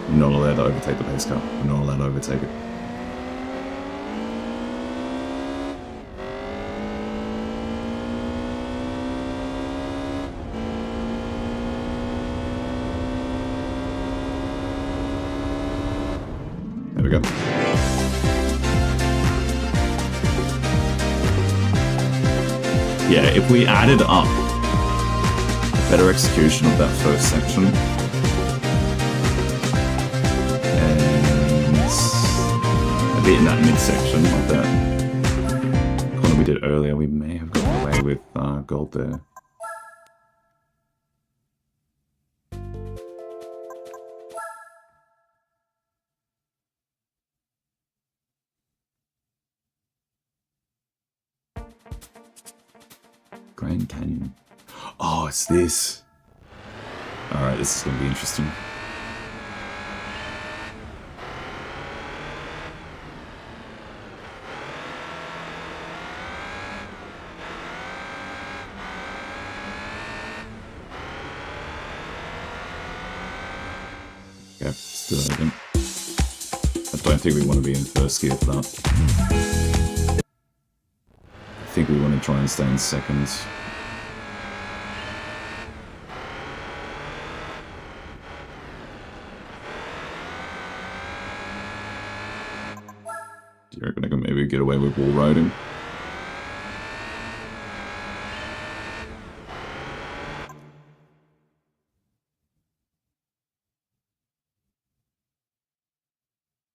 You're not allowed to overtake the pace car. You're not allowed to overtake it. There we go. Yeah, if we added up a better execution of that first section, and a bit in that midsection like that corner we did earlier, we may have gotten away with gold there. Grand Canyon. Oh, it's this. Alright, this is going to be interesting. Okay, let's do that again. I don't think we want to be in first gear for that. I think we want to try and stay in second. Do you reckon I can maybe get away with wall riding?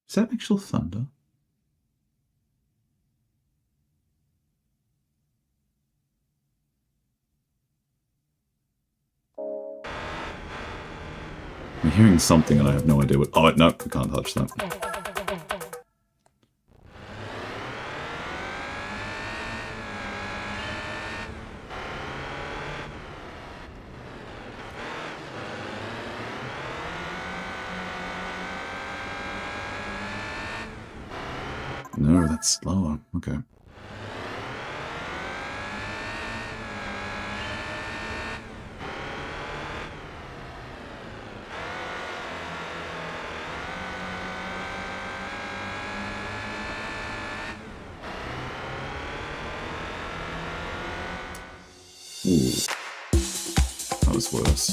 Is that actual thunder? I'm hearing something and I have no idea what... Oh, no, we can't touch that. No, that's slower. Okay. Ooh. That was worse.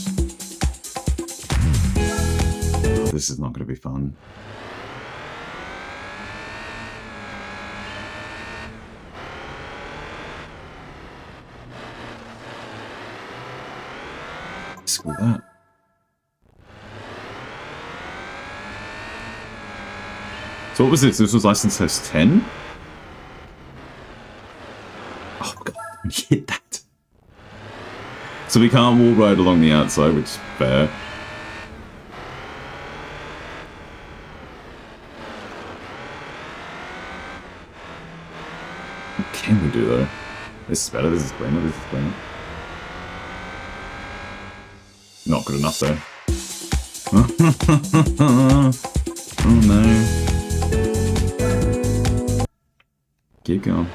This is not going to be fun. Screw that. So what was this? This was license test 10? Oh god, hit that. So we can't walk right along the outside, which is fair. What can we do though? This is better, this is cleaner, this is cleaner. Not good enough though. Oh no. Keep going.